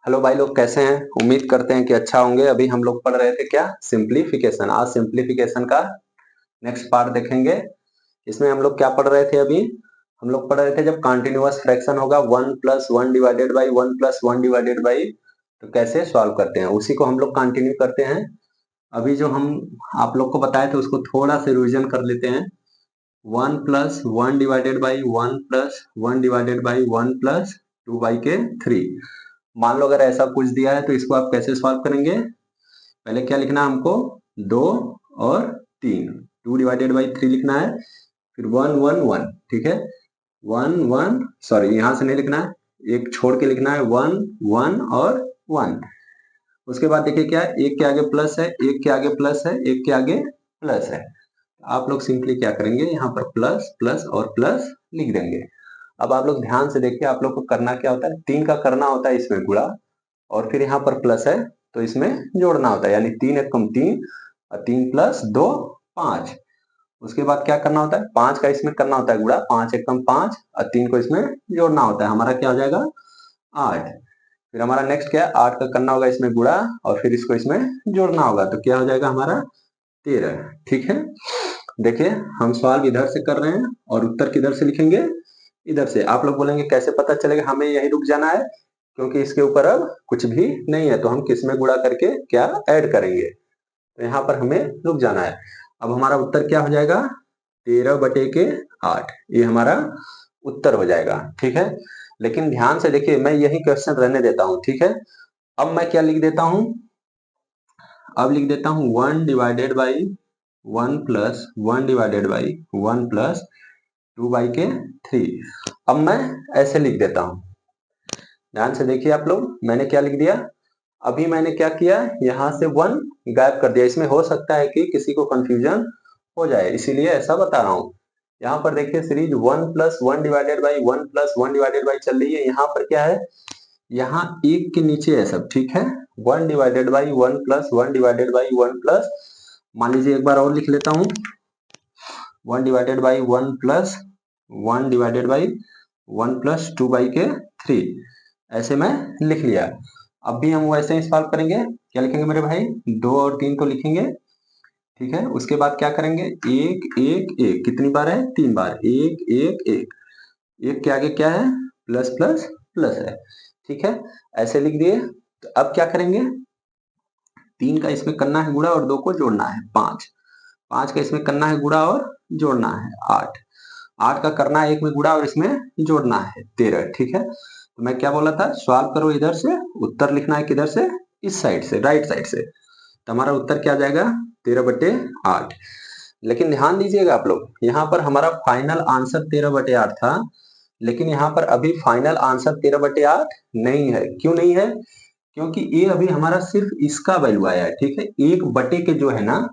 Hello भाई लोग, कैसे हैं? उम्मीद करते हैं कि अच्छा होंगे। अभी हम लोग पढ़ रहे थे क्या, सिंप्लीफिकेशन। आज सिंप्लीफिकेशन का नेक्स्ट पार्ट देखेंगे। इसमें हम लोग क्या पढ़ रहे थे अभी? हम लोग पढ़ रहे थे जब कॉन्टिन्यूअस फ्रैक्शन होगा 1+1 डिवाइडेड बाई 1+1 डिवाइडेड बाई, तो कैसे सॉल्व करते हैं, उसी को हम लोग कंटिन्यू करते हैं। अभी जो हम आप लोग को बताए थे उसको थोड़ा सा रिविजन कर लेते हैं। 1+1 डिवाइडेड बाई 1+1 डिवाइडेड बाई 1+2/3। मान लो अगर ऐसा कुछ दिया है तो इसको आप कैसे सॉल्व करेंगे? पहले क्या लिखना है हमको? 2 और 3, 2/3 लिखना है। फिर 1 1 1, ठीक है। 1 1, सॉरी यहाँ से नहीं लिखना है, एक छोड़ के लिखना है। 1 1 और 1। उसके बाद देखिए क्या, एक के आगे प्लस है, एक के आगे प्लस है, एक के आगे प्लस है। आप लोग सिंपली क्या करेंगे, यहाँ पर प्लस प्लस और प्लस लिख देंगे। अब आप लोग ध्यान से देखिए, आप लोग को करना क्या होता है, 3 का करना होता है इसमें गुणा, और फिर यहाँ पर प्लस है तो इसमें जोड़ना होता है, यानी 3 एकम 3 और 3 + 2 5। उसके बाद क्या करना होता है, 5 का इसमें करना होता है गुणा, 5 एकम 5 और 3 को इसमें जोड़ना होता है। हमारा क्या हो जाएगा? 8। फिर हमारा नेक्स्ट क्या है, 8 का करना होगा इसमें गुणा, और फिर इसको इसमें जोड़ना होगा, तो क्या हो जाएगा हमारा? 13। ठीक है। देखिए हम सवाल इधर से कर रहे हैं और उत्तर किधर से लिखेंगे? इधर से। आप लोग बोलेंगे कैसे पता चलेगा हमें यही रुक जाना है, क्योंकि इसके ऊपर अब कुछ भी नहीं है, तो हम किस में गुणा करके क्या ऐड करेंगे, तो यहाँ पर हमें रुक जाना है। अब हमारा उत्तर क्या हो जाएगा? 13/8, ये हमारा उत्तर हो जाएगा। ठीक है। लेकिन ध्यान से देखिए, मैं यही क्वेश्चन रहने देता हूँ, ठीक है। अब मैं क्या लिख देता हूँ, अब लिख देता हूँ 1/1+1 डिवाइडेड बाई 1+2/3। अब मैं ऐसे लिख देता हूँ। ध्यान से देखिए आप लोग, मैंने क्या लिख दिया? अभी मैंने क्या किया, यहाँ से 1 गायब कर दिया। इसमें हो सकता है कि किसी को कंफ्यूजन हो जाए, इसीलिए ऐसा बता रहा हूँ। यहाँ पर देखिए series 1+1 divided by 1+1 divided by चल रही है। यहाँ पर क्या है, यहाँ एक के नीचे है सब, ठीक है। 1 divided by 1+1 divided by 1 plus, मान लीजिए एक बार और लिख लेता हूँ, 1 डिवाइडेड बाई 1+1 डिवाइडेड बाई 1+2/3, ऐसे मैं लिख लिया। अब भी हम वैसे ही सॉल्व करेंगे। क्या लिखेंगे मेरे भाई? 2 और 3 तो लिखेंगे, ठीक है। उसके बाद क्या करेंगे, 1 1 1 कितनी बार है? 3 बार। 1 1 1, एक के आगे क्या है? प्लस प्लस प्लस है, ठीक है। ऐसे लिख दिए। तो अब क्या करेंगे, 3 का इसमें करना है गुणा और 2 को जोड़ना है 5। 5 का इसमें करना है गुणा और जोड़ना है 8। 8 का करना है एक में गुणा और इसमें जोड़ना है 13, ठीक है। तो मैं क्या बोला था, सॉल्व करो इधर से, उत्तर लिखना है किधर से? इस साइड से, राइट साइड से। तो हमारा उत्तर क्या आ जाएगा? 13/8। लेकिन ध्यान दीजिएगा आप लोग, यहाँ पर हमारा फाइनल आंसर 13/8 था, लेकिन यहाँ पर अभी फाइनल आंसर 13/8 नहीं है। क्यों नहीं है? क्योंकि ये अभी हमारा सिर्फ इसका वैल्यू आया है, ठीक है। 1 के जो है ना,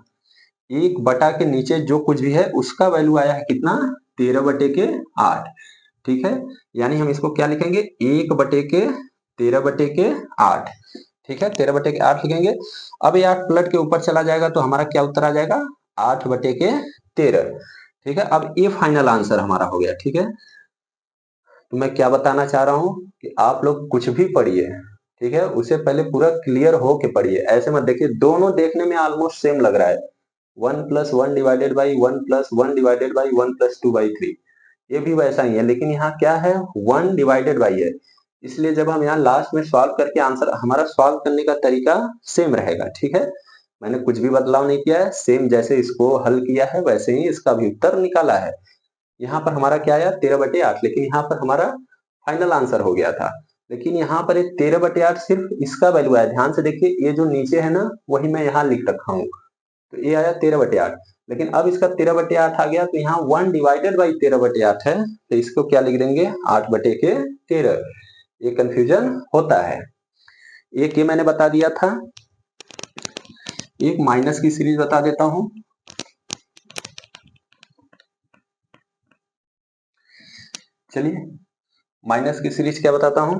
1 के नीचे जो कुछ भी है उसका वैल्यू आया है कितना? 13/8, ठीक है। यानी हम इसको क्या लिखेंगे, 1/13/8, ठीक है। 13/8 लिखेंगे। अब ये 8 पलट के ऊपर चला जाएगा तो हमारा क्या उत्तर आ जाएगा? 8/13, ठीक है। अब ये फाइनल आंसर हमारा हो गया, ठीक है। तो मैं क्या बताना चाह रहा हूँ कि आप लोग कुछ भी पढ़िए, ठीक है, उसे पहले पूरा क्लियर हो के पढ़िए। ऐसे मत देखिए, दोनों देखने में ऑलमोस्ट सेम लग रहा है, 1+1 डिवाइडेड बाई 1+1 डिवाइडेड बाई 1+2/3, ये भी वैसा ही है, लेकिन यहाँ क्या है, 1 डिवाइडेड बाई है। इसलिए जब हम यहाँ लास्ट में सॉल्व करके आंसर, हमारा सॉल्व करने का तरीका सेम रहेगा, ठीक है। मैंने कुछ भी बदलाव नहीं किया है, सेम जैसे इसको हल किया है वैसे ही इसका भी उत्तर निकाला है। यहाँ पर हमारा क्या आया? 13/8, लेकिन यहाँ पर हमारा फाइनल आंसर हो गया था। लेकिन यहाँ पर एक 13/8 सिर्फ इसका वैल्यू आया। ध्यान से देखिए, ये जो नीचे है ना, वही मैं यहाँ लिख रखा हूँ, तो ये आया 13/8। लेकिन अब इसका 13/8 आ गया, तो यहाँ 1 डिवाइडेड बाई 13/8 है, तो इसको क्या लिख देंगे? 8/13। ये कंफ्यूजन होता है। एक ये मैंने बता दिया था। एक माइनस की सीरीज बता देता हूं। चलिए माइनस की सीरीज क्या बताता हूं।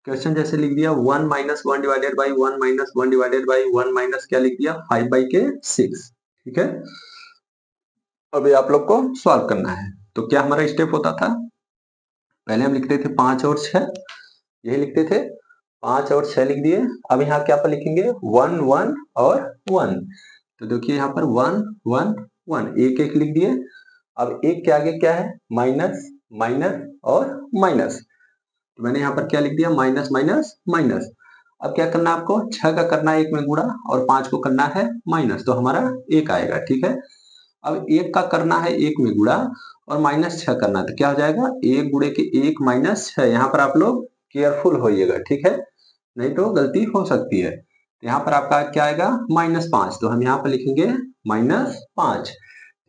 क्वेश्चन जैसे लिख दिया 1 - 1 divided by 1 - 1 divided by 1 minus क्या लिख दिया, 5/6, ठीक है। अभी आप लोग को सॉल्व करना है। तो क्या हमारा स्टेप होता था, पहले हम लिखते थे 5 और 6, यही लिखते थे, 5 और 6 लिख दिए। अब यहाँ क्या पर लिखेंगे 1 1 और 1, तो देखिए यहाँ पर 1 1 1 एक एक लिख दिए। अब एक के आगे क्या है माइनस माइनस और माइनस, तो मैंने यहाँ पर क्या लिख दिया माइनस माइनस माइनस। अब क्या करना है आपको 6 का करना है 1 में गुणा और 5 को करना है माइनस, तो हमारा 1 आएगा। ठीक है, अब 1 का करना है 1 में गुणा और -6 करना है, तो क्या हो जाएगा 1 गुणे के 1 -6। यहाँ पर आप लोग केयरफुल होइएगा, ठीक है, नहीं तो गलती हो सकती है। तो यहाँ पर आपका क्या आएगा -5, तो हम यहाँ पर लिखेंगे -5।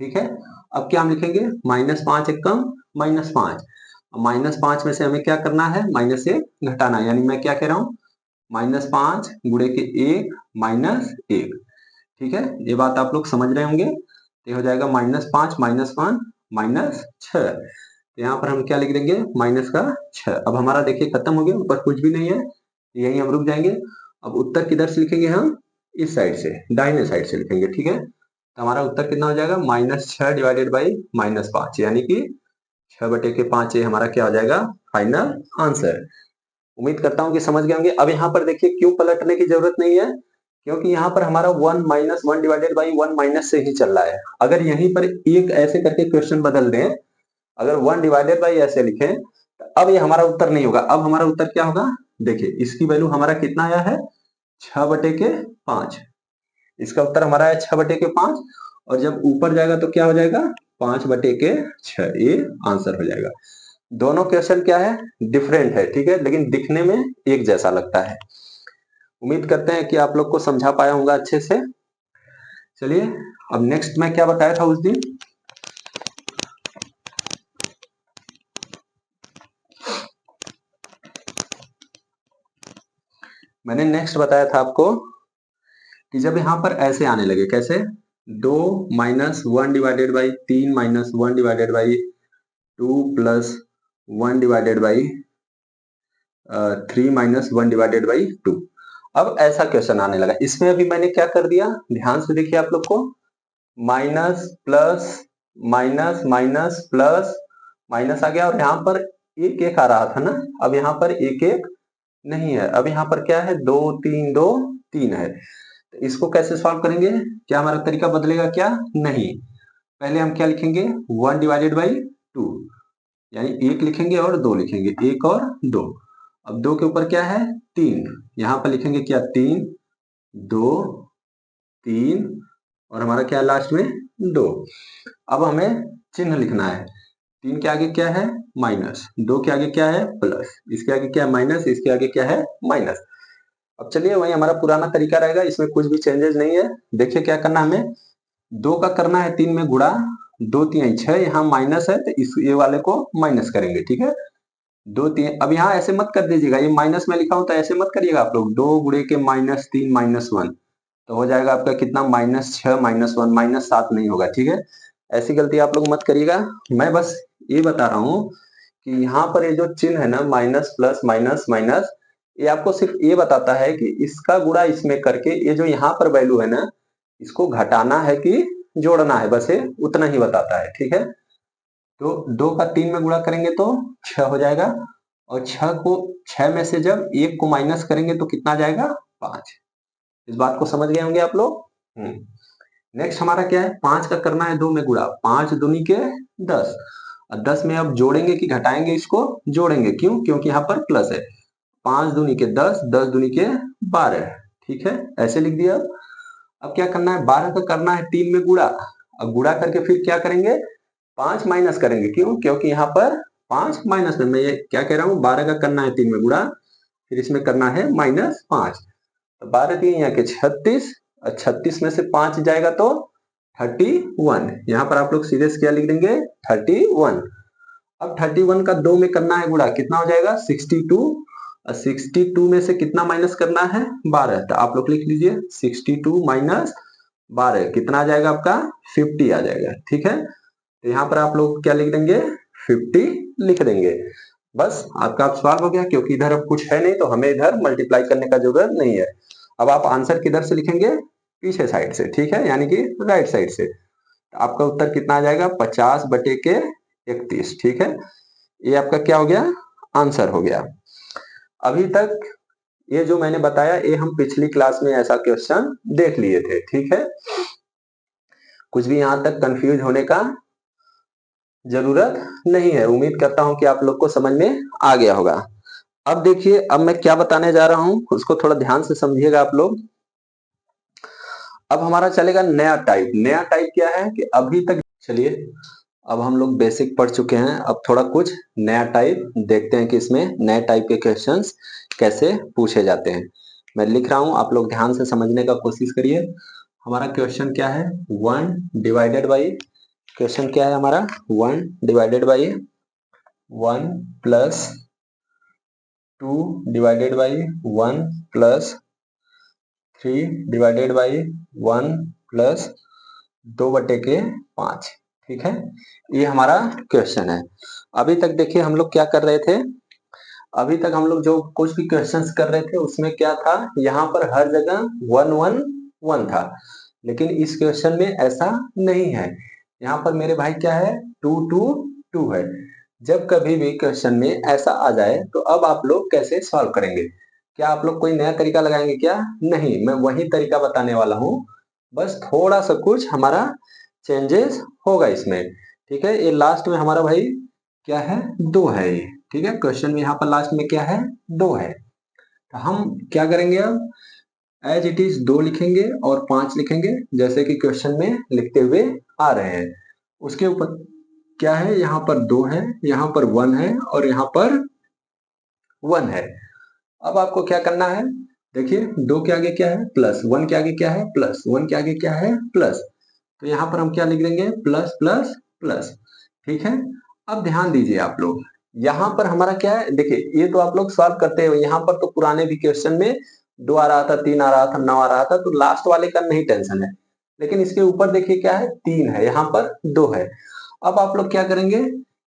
ठीक है, अब क्या हम लिखेंगे -5 एकम -5, -5 में से हमें क्या करना है -1 घटाना है, यानी मैं क्या कह रहा हूँ -5 गुणे के 1 -1। ठीक है, ये बात आप लोग समझ रहे होंगे। ये हो जाएगा -5 -5 -6, तो यहाँ पर हम क्या लिख देंगे माइनस का 6। अब हमारा देखिए खत्म हो गया, ऊपर कुछ भी नहीं है, यही हम रुक जाएंगे। अब उत्तर किधर से लिखेंगे हम इस साइड से, दाहिने साइड से लिखेंगे। ठीक है, तो हमारा उत्तर कितना हो जाएगा -6 डिवाइडेड बाई -5, यानी कि 6/5 ये हमारा क्या हो जाएगा फाइनल आंसर। उम्मीद करता हूं कि समझ गए होंगे। अब यहाँ पर देखिए क्यों पलटने की जरूरत नहीं है, क्योंकि यहाँ पर हमारा 1 - 1 डिवाइडेड बाई 1 माइनस से ही चल रहा है। अगर यहीं पर एक ऐसे करके क्वेश्चन बदल दें, अगर 1 डिवाइडेड बाई ऐसे लिखें, तो अब ये हमारा उत्तर नहीं होगा। अब हमारा उत्तर क्या होगा, देखिए इसकी वैल्यू हमारा कितना आया है 6/5, इसका उत्तर हमारा है 6/5, और जब ऊपर जाएगा तो क्या हो जाएगा 5/6, ये आंसर हो जाएगा। दोनों क्वेश्चन क्या है डिफरेंट है, ठीक है, लेकिन दिखने में एक जैसा लगता है। उम्मीद करते हैं कि आप लोग को समझा पाया होगा अच्छे से। चलिए अब नेक्स्ट मैं क्या बताया था उस दिन, मैंने नेक्स्ट बताया था आपको कि जब यहां पर ऐसे आने लगे, कैसे 2 - 1 divided by 3 - 1 divided by 2 plus 1 divided by 3 - 1 divided by 2, अब ऐसा क्वेश्चन आने लगा। इसमें अभी मैंने क्या कर दिया, ध्यान से देखिए आप लोग को, minus plus minus minus plus minus आ गया, और यहाँ पर एक एक आ रहा था ना, अब यहाँ पर एक एक नहीं है, अब यहाँ पर क्या है 2 3 2 3 है। तो इसको कैसे सॉल्व करेंगे, क्या हमारा तरीका बदलेगा क्या, नहीं, पहले हम क्या लिखेंगे 1 डिवाइडेड बाई 2, यानी 1 लिखेंगे और 2 लिखेंगे, 1 और 2। अब 2 के ऊपर क्या है 3, यहाँ पर लिखेंगे क्या 3 2 3, और हमारा क्या है लास्ट में 2। अब हमें चिन्ह लिखना है, 3 के आगे क्या है माइनस, 2 के आगे क्या है प्लस, इसके आगे क्या है माइनस, इसके आगे क्या है माइनस। अब चलिए वही हमारा पुराना तरीका रहेगा, इसमें कुछ भी चेंजेस नहीं है। देखिए क्या करना है हमें, 2 का करना है 3 में गुणा, 2 3 6, यहाँ माइनस है तो इस ये वाले को माइनस करेंगे। ठीक है, 2 3, अब यहाँ ऐसे मत कर दीजिएगा, ये माइनस में लिखा हूं तो ऐसे मत करिएगा आप लोग, 2 गुणे के -3 -1, तो हो जाएगा आपका कितना -6 -1 -7 नहीं होगा। ठीक है, ऐसी गलती आप लोग मत करिएगा। मैं बस ये बता रहा हूँ कि यहाँ पर ये जो चिन्ह है ना माइनस प्लस माइनस माइनस, ये आपको सिर्फ ये बताता है कि इसका गुणा इसमें करके ये जो यहाँ पर वैल्यू है ना, इसको घटाना है कि जोड़ना है, बस ये उतना ही बताता है। ठीक है, तो 2 का 3 में गुणा करेंगे तो 6 हो जाएगा, और 6 में से जब 1 को माइनस करेंगे तो कितना आ जाएगा 5। इस बात को समझ गए होंगे आप लोग। नेक्स्ट हमारा क्या है, 5 का करना है 2 में गुणा, 5 दूनी के 10, और 10 में अब जोड़ेंगे कि घटाएंगे, इसको जोड़ेंगे, क्यों, क्योंकि यहाँ पर प्लस है, 5 दूनी के 10, 10 दूनी के 12। ठीक है, ऐसे लिख दिया। अब क्या करना है 12 का करना है 3 में गुणा, अब गुणा करके फिर क्या करेंगे 5 माइनस करेंगे, क्यों, क्योंकि यहाँ पर 5 माइनस में, मैं ये क्या कह रहा हूँ 12 का करना है 3 में गुणा, फिर इसमें करना है -5, तो 12 3 यहाँ के 36, और 36 में से 5 जाएगा तो 31, यहाँ पर आप लोग सीधे से क्या लिख देंगे 31। अब 31 का 2 में करना है गुणा, कितना हो जाएगा 62, और 62 में से कितना माइनस करना है 12, तो आप लोग लिख लीजिए 62 माइनस 12 कितना आ जाएगा आपका 50 आ जाएगा। ठीक है, तो यहाँ पर आप लोग क्या लिख देंगे 50 लिख देंगे, बस आपका अब सवाल हो गया, क्योंकि इधर अब कुछ है नहीं तो हमें इधर मल्टीप्लाई करने का जरूरत नहीं है। अब आप आंसर किधर से लिखेंगे पीछे साइड से, ठीक है, यानी कि राइट साइड से। तो आपका उत्तर कितना आ जाएगा 50/31। ठीक है, ये आपका क्या हो गया आंसर हो गया। अभी तक ये जो मैंने बताया ये हम पिछली क्लास में ऐसा क्वेश्चन देख लिए थे, ठीक है। कुछ भी यहां तक कंफ्यूज होने का जरूरत नहीं है। उम्मीद करता हूं कि आप लोग को समझ में आ गया होगा। अब देखिए, अब मैं क्या बताने जा रहा हूं उसको थोड़ा ध्यान से समझिएगा आप लोग। अब हमारा चलेगा नया टाइप। नया टाइप क्या है कि अभी तक, चलिए अब हम लोग बेसिक पढ़ चुके हैं, अब थोड़ा कुछ नया टाइप देखते हैं कि इसमें नए टाइप के क्वेश्चंस कैसे पूछे जाते हैं। मैं लिख रहा हूं, आप लोग ध्यान से समझने का कोशिश करिए। हमारा क्वेश्चन क्या है, 1 डिवाइडेड बाई, क्वेश्चन क्या है हमारा 1 divided by 1 plus 2 divided by 1 plus 3 divided by 1 plus 2/5। ठीक है, ये हमारा क्वेश्चन है। अभी तक देखिए हम लोग क्या कर रहे थे, अभी तक हम लोग जो कुछ भी क्वेश्चंस कर रहे थे उसमें क्या था, यहाँ पर हर जगह 1 1 1 था, लेकिन इस क्वेश्चन में ऐसा नहीं है। यहाँ पर मेरे भाई क्या है, 2 2 2 है। जब कभी भी क्वेश्चन में ऐसा आ जाए तो अब आप लोग कैसे सॉल्व करेंगे? क्या आप लोग कोई नया तरीका लगाएंगे क्या? नहीं, मैं वही तरीका बताने वाला हूँ, बस थोड़ा सा कुछ हमारा चेंजेस होगा इसमें। ठीक है, ये लास्ट में हमारा भाई क्या है, 2 है ये। ठीक है, क्वेश्चन में यहाँ पर लास्ट में क्या है, 2 है। तो हम क्या करेंगे, अब एज इट इज 2 लिखेंगे और 5 लिखेंगे, जैसे कि क्वेश्चन में लिखते हुए आ रहे हैं। उसके ऊपर क्या है, यहाँ पर 2 है, यहाँ पर 1 है और यहाँ पर 1 है। अब आपको क्या करना है, देखिए 2 के आगे क्या है, प्लस, 1 के आगे क्या है, प्लस, 1 के आगे क्या है, प्लस। तो यहाँ पर हम क्या लिख देंगे, प्लस प्लस प्लस। ठीक है, अब ध्यान दीजिए आप लोग, यहाँ पर हमारा क्या है, देखिए ये तो आप लोग सॉल्व करते हो, यहाँ पर तो पुराने भी क्वेश्चन में 2 आ रहा था, 3 आ रहा था, 9 आ रहा था, तो लास्ट वाले का नहीं टेंशन है। लेकिन इसके ऊपर देखिए क्या है, 3 है, यहाँ पर 2 है। अब आप लोग क्या करेंगे,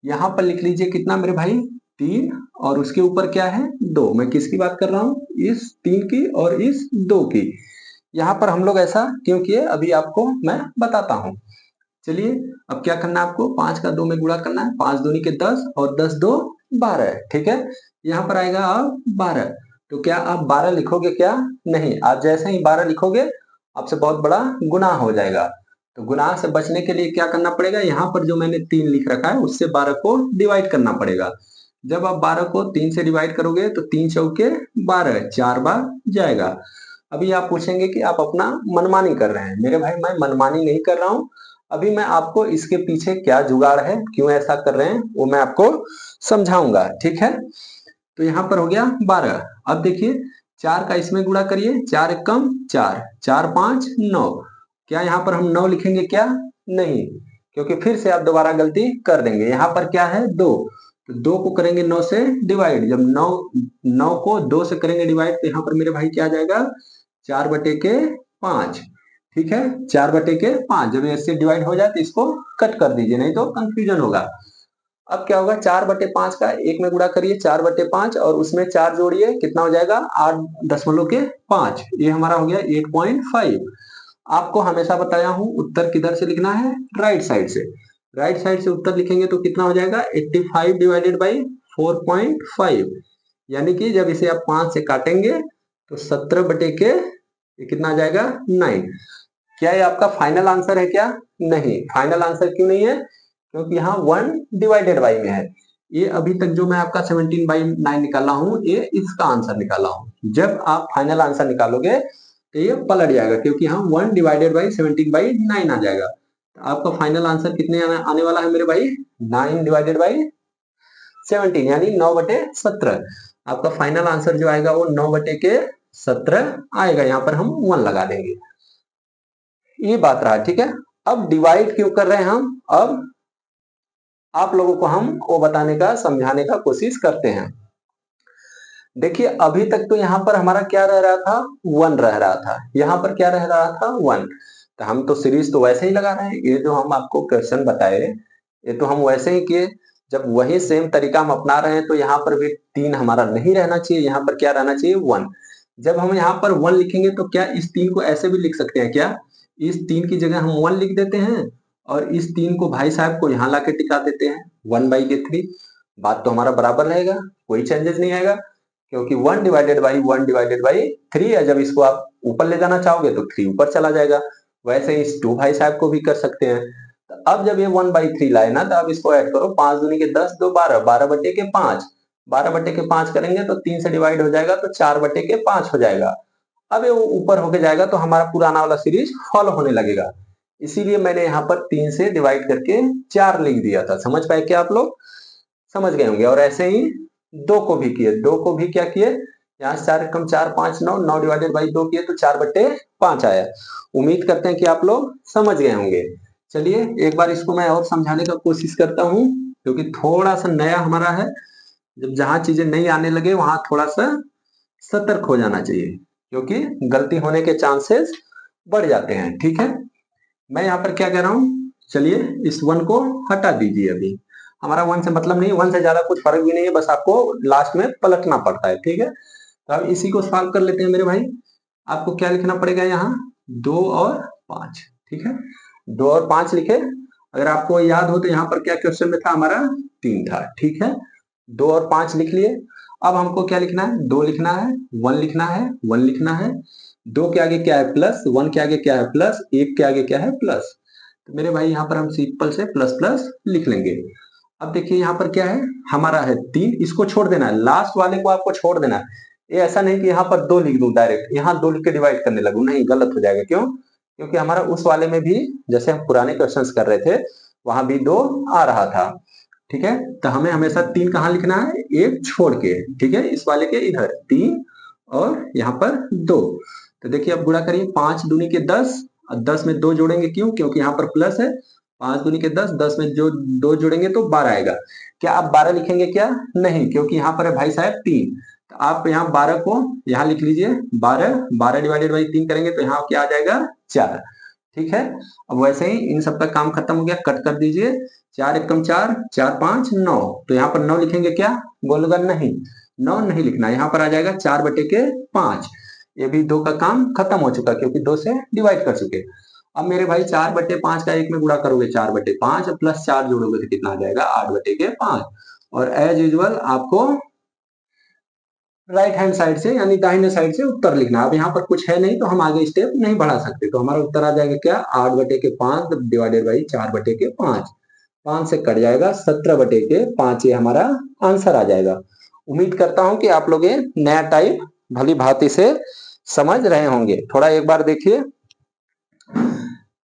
यहाँ पर लिख लीजिए कितना मेरे भाई, 3, और उसके ऊपर क्या है, 2। मैं किसकी बात कर रहा हूँ, इस 3 की और इस 2 की। यहाँ पर हम लोग ऐसा क्यों किए, अभी आपको मैं बताता हूँ। चलिए, अब क्या करना है आपको, 5 का 2 में गुणा करना है, 5 दूनी के 10 और 10 2 12 है। ठीक है, यहाँ पर आएगा अब 12। तो क्या आप 12 लिखोगे क्या? नहीं, आप जैसे ही 12 लिखोगे आपसे बहुत बड़ा गुनाह हो जाएगा। तो गुनाह से बचने के लिए क्या करना पड़ेगा, यहाँ पर जो मैंने 3 लिख रखा है उससे 12 को डिवाइड करना पड़ेगा। जब आप 12 को 3 से डिवाइड करोगे तो 3 चौके 12, 4 बार जाएगा। अभी आप पूछेंगे कि आप अपना मनमानी कर रहे हैं। मेरे भाई मैं मनमानी नहीं कर रहा हूं, अभी मैं आपको इसके पीछे क्या जुगाड़ है, क्यों ऐसा कर रहे हैं, वो मैं आपको समझाऊंगा। ठीक है, तो यहाँ पर हो गया 12। अब देखिए 4 का इसमें गुणा करिए, 4 एक कम 4, 4 5 9। क्या यहाँ पर हम 9 लिखेंगे क्या? नहीं, क्योंकि फिर से आप दोबारा गलती कर देंगे। यहाँ पर क्या है, 2, तो 2 को करेंगे 9 से डिवाइड। जब 9 को 2 से करेंगे डिवाइड तो यहाँ पर मेरे भाई क्या आ जाएगा, 4/5। ठीक है, 4/5। जब इससे डिवाइड हो जाए तो इसको कट कर दीजिए, नहीं तो कंफ्यूजन होगा। अब क्या होगा, 4/5 का 1 में गुणा करिए, 4/5 और उसमें 4 जोड़िए, कितना हो जाएगा, 8.5। ये हमारा हो गया 8.5। आपको हमेशा बताया हूं उत्तर किधर से लिखना है, राइट साइड से। राइट साइड से उत्तर लिखेंगे तो कितना हो जाएगा, 85 डिवाइडेड बाई 4.5। यानी कि जब इसे आप 5 से काटेंगे तो 17 ये कितना आ जाएगा, 9। क्या ये आपका फाइनल आंसर है क्या? नहीं, फाइनल आंसर क्यों नहीं है, क्योंकि यहाँ 1 डिवाइडेड बाई में है। ये अभी तक जो मैं आपका 17/9 निकाला हूँ, ये इसका आंसर निकाला हूँ। जब आप फाइनल आंसर निकालोगे तो ये पलट जाएगा, क्योंकि यहाँ 1 डिवाइडेड बाई 17/9 आ जाएगा। तो आपका फाइनल आंसर कितने आने वाला है मेरे भाई, 9 डिवाइडेड बाई 17, यानी 9/17। आपका फाइनल आंसर जो आएगा वो 9/17 आएगा। यहाँ पर हम 1 लगा देंगे, ये बात रहा। ठीक है, अब डिवाइड क्यों कर रहे हैं हम, अब आप लोगों को हम वो बताने का, समझाने का कोशिश करते हैं। देखिए अभी तक तो यहाँ पर हमारा क्या रह रहा था, 1 रह रहा था, यहाँ पर क्या रह रहा था, 1। तो हम तो सीरीज तो वैसे ही लगा रहे हैं, ये जो हम आपको क्वेश्चन बताए ये तो हम वैसे ही किए। जब वही सेम तरीका हम अपना रहे हैं तो यहाँ पर भी 3 हमारा नहीं रहना चाहिए, यहाँ पर क्या रहना चाहिए, 1। जब हम यहाँ पर 1 लिखेंगे तो क्या इस 3 को ऐसे भी लिख सकते हैं क्या, इस 3 की जगह हम 1 लिख देते हैं और इस 3 को भाई साहब को यहाँ लाके टिका देते हैं, 1/3। बात तो हमारा बराबर रहेगा, कोई चेंजेस नहीं आएगा, क्योंकि 1/1/3 है। जब इसको आप ऊपर ले जाना चाहोगे तो 3 ऊपर चला जाएगा। वैसे इस 2 भाई साहब को भी कर सकते हैं। तो अब जब ये 1/3 लाए ना, तो अब इसको ऐड करो, 5 दूनी के 10, 2 12, 12/5, 12/5 करेंगे तो 3 से डिवाइड हो जाएगा, तो 4/5 हो जाएगा। अब ये ऊपर होके जाएगा तो हमारा पुराना वाला सीरीज फॉलो होने लगेगा। इसीलिए मैंने यहाँ पर 3 से डिवाइड करके 4 लिख दिया था। समझ पाए क्या आप लोग? समझ गए होंगे। और ऐसे ही 2 को भी किए, 2 को भी क्या किए, यहाँ से 4 कम 4 5 9, 9/2 किए तो 4/5 आया। उम्मीद करते हैं कि आप लोग समझ गए होंगे। चलिए एक बार इसको मैं और समझाने का कोशिश करता हूँ, क्योंकि थोड़ा सा नया हमारा है। जब जहां चीजें नहीं आने लगे वहां थोड़ा सा सतर्क हो जाना चाहिए, क्योंकि गलती होने के चांसेस बढ़ जाते हैं। ठीक है, मैं यहाँ पर क्या कह रहा हूँ, चलिए इस 1 को हटा दीजिए। अभी हमारा 1 से मतलब नहीं, 1 से ज्यादा कुछ फर्क भी नहीं है, बस आपको लास्ट में पलटना पड़ता है। ठीक है, तो अब इसी को सॉल्व कर लेते हैं मेरे भाई। आपको क्या लिखना पड़ेगा यहाँ, 2 और 5। ठीक है, 2 और 5 लिखे। अगर आपको याद हो तो यहाँ पर क्या क्वेश्चन में था हमारा, 3 था। ठीक है, 2 और 5 लिख लिए। अब हमको क्या लिखना है, 2 लिखना है, 1 लिखना है, 1 लिखना है। 2 के आगे क्या है, प्लस, 1 के आगे क्या है, प्लस, 1 के आगे क्या है, प्लस। तो मेरे भाई यहाँ पर हम सिंपल से प्लस प्लस लिख लेंगे। अब देखिए यहाँ पर क्या है, हमारा है 3, इसको छोड़ देना है, लास्ट वाले को आपको छोड़ देना है। ये ऐसा नहीं कि यहाँ पर 2 लिख दूं डायरेक्ट, यहाँ 2 लिख के डिवाइड करने लगूं, नहीं, गलत हो जाएगा। क्यों? क्योंकि हमारा उस वाले में भी, जैसे हम पुराने क्वेश्चंस कर रहे थे, वहां भी 2 आ रहा था। ठीक है, तो हमें हमेशा 3 कहाँ लिखना है, 1 छोड़ के। ठीक है, इस वाले के इधर 3 और यहाँ पर 2। तो देखिए अब गुणा करिए, 5 दूनी के 10, और 10 में 2 जोड़ेंगे, क्यों? क्योंकि यहाँ पर प्लस है। 5 दूनी के 10, 10 में जो 2 जोड़ेंगे तो 12 आएगा। क्या आप 12 लिखेंगे क्या? नहीं, क्योंकि यहाँ पर है भाई साहब 3। तो आप यहाँ 12 को यहाँ लिख लीजिए, 12, 12/3 करेंगे तो यहाँ क्या आ जाएगा, 4। ठीक है, अब वैसे ही इन सबका काम खत्म हो गया, कट कर दीजिए। 4 एकम 4, 4 5 9, तो यहाँ पर 9 लिखेंगे क्या? बोलूंगा नहीं, 9 नहीं लिखना, यहाँ पर आ जाएगा 4/5। ये भी 2 का काम खत्म हो चुका, क्योंकि 2 से डिवाइड कर चुके। अब मेरे भाई 4/5 का 1 में गुणा करोगे 4/5, प्लस 4 जोड़ोगे तो कितना आ जाएगा, 8/5। और एज यूजुअल आपको राइट हैंड साइड से यानी दाहिने साइड से उत्तर लिखना। अब यहाँ पर कुछ है नहीं तो हम आगे स्टेप नहीं बढ़ा सकते, तो हमारा उत्तर आ जाएगा क्या, 8/5 डिवाइडेड बाई 4/5। 5 से कट जाएगा, 17/5 ये हमारा आंसर आ जाएगा। उम्मीद करता हूं कि आप लोग ये नया टाइप भली भांति से समझ रहे होंगे। थोड़ा एक बार देखिए,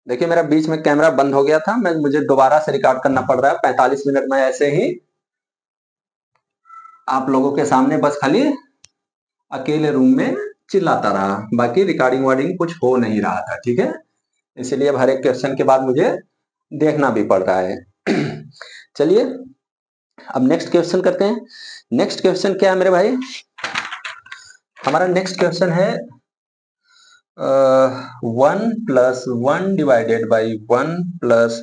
देखिए मेरा बीच में कैमरा बंद हो गया था, मुझे दोबारा से रिकॉर्ड करना पड़ रहा है। 45 मिनट में ऐसे ही आप लोगों के सामने बस खाली अकेले रूम में चिल्लाता रहा, बाकी रिकॉर्डिंग वार्डिंग कुछ हो नहीं रहा था। ठीक है, इसलिए अब हर एक क्वेश्चन के बाद मुझे देखना भी पड़ रहा है। चलिए अब नेक्स्ट क्वेश्चन करते हैं। नेक्स्ट क्वेश्चन क्या है मेरे भाई, हमारा नेक्स्ट क्वेश्चन है 1 + 1 डिवाइडेड बाई 1 +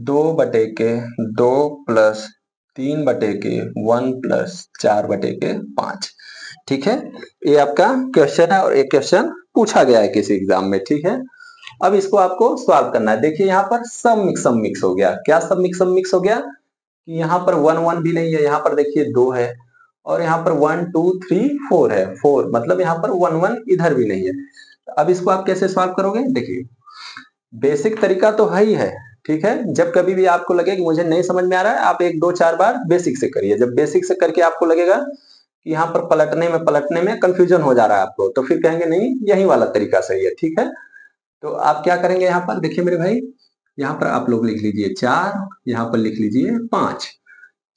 2/2 + 3/1 + 4/5। ठीक है, ये आपका क्वेश्चन है और एक क्वेश्चन पूछा गया है किसी एग्जाम में। ठीक है, अब इसको आपको सॉल्व करना है। देखिए यहाँ पर सब मिक्स हो गया। क्या सब मिक्स हो गया कि यहाँ पर 1 1 भी नहीं है, यहाँ पर देखिए 2 है, और यहाँ पर 1 2 3 4 है, 4 मतलब यहाँ पर 1 1 इधर भी नहीं है। अब इसको आप कैसे सॉल्व करोगे, देखिए बेसिक तरीका तो है ही है। ठीक है, जब कभी भी आपको लगे कि मुझे नहीं समझ में आ रहा है, आप 1 2 4 बार बेसिक से करिए। जब बेसिक से करके आपको लगेगा कि यहाँ पर पलटने में कंफ्यूजन हो जा रहा है आपको, तो फिर कहेंगे नहीं यही वाला तरीका सही है। ठीक है, तो आप क्या करेंगे, यहाँ पर देखिए मेरे भाई, यहाँ पर आप लोग लिख लीजिए 4, यहाँ पर लिख लीजिए 5।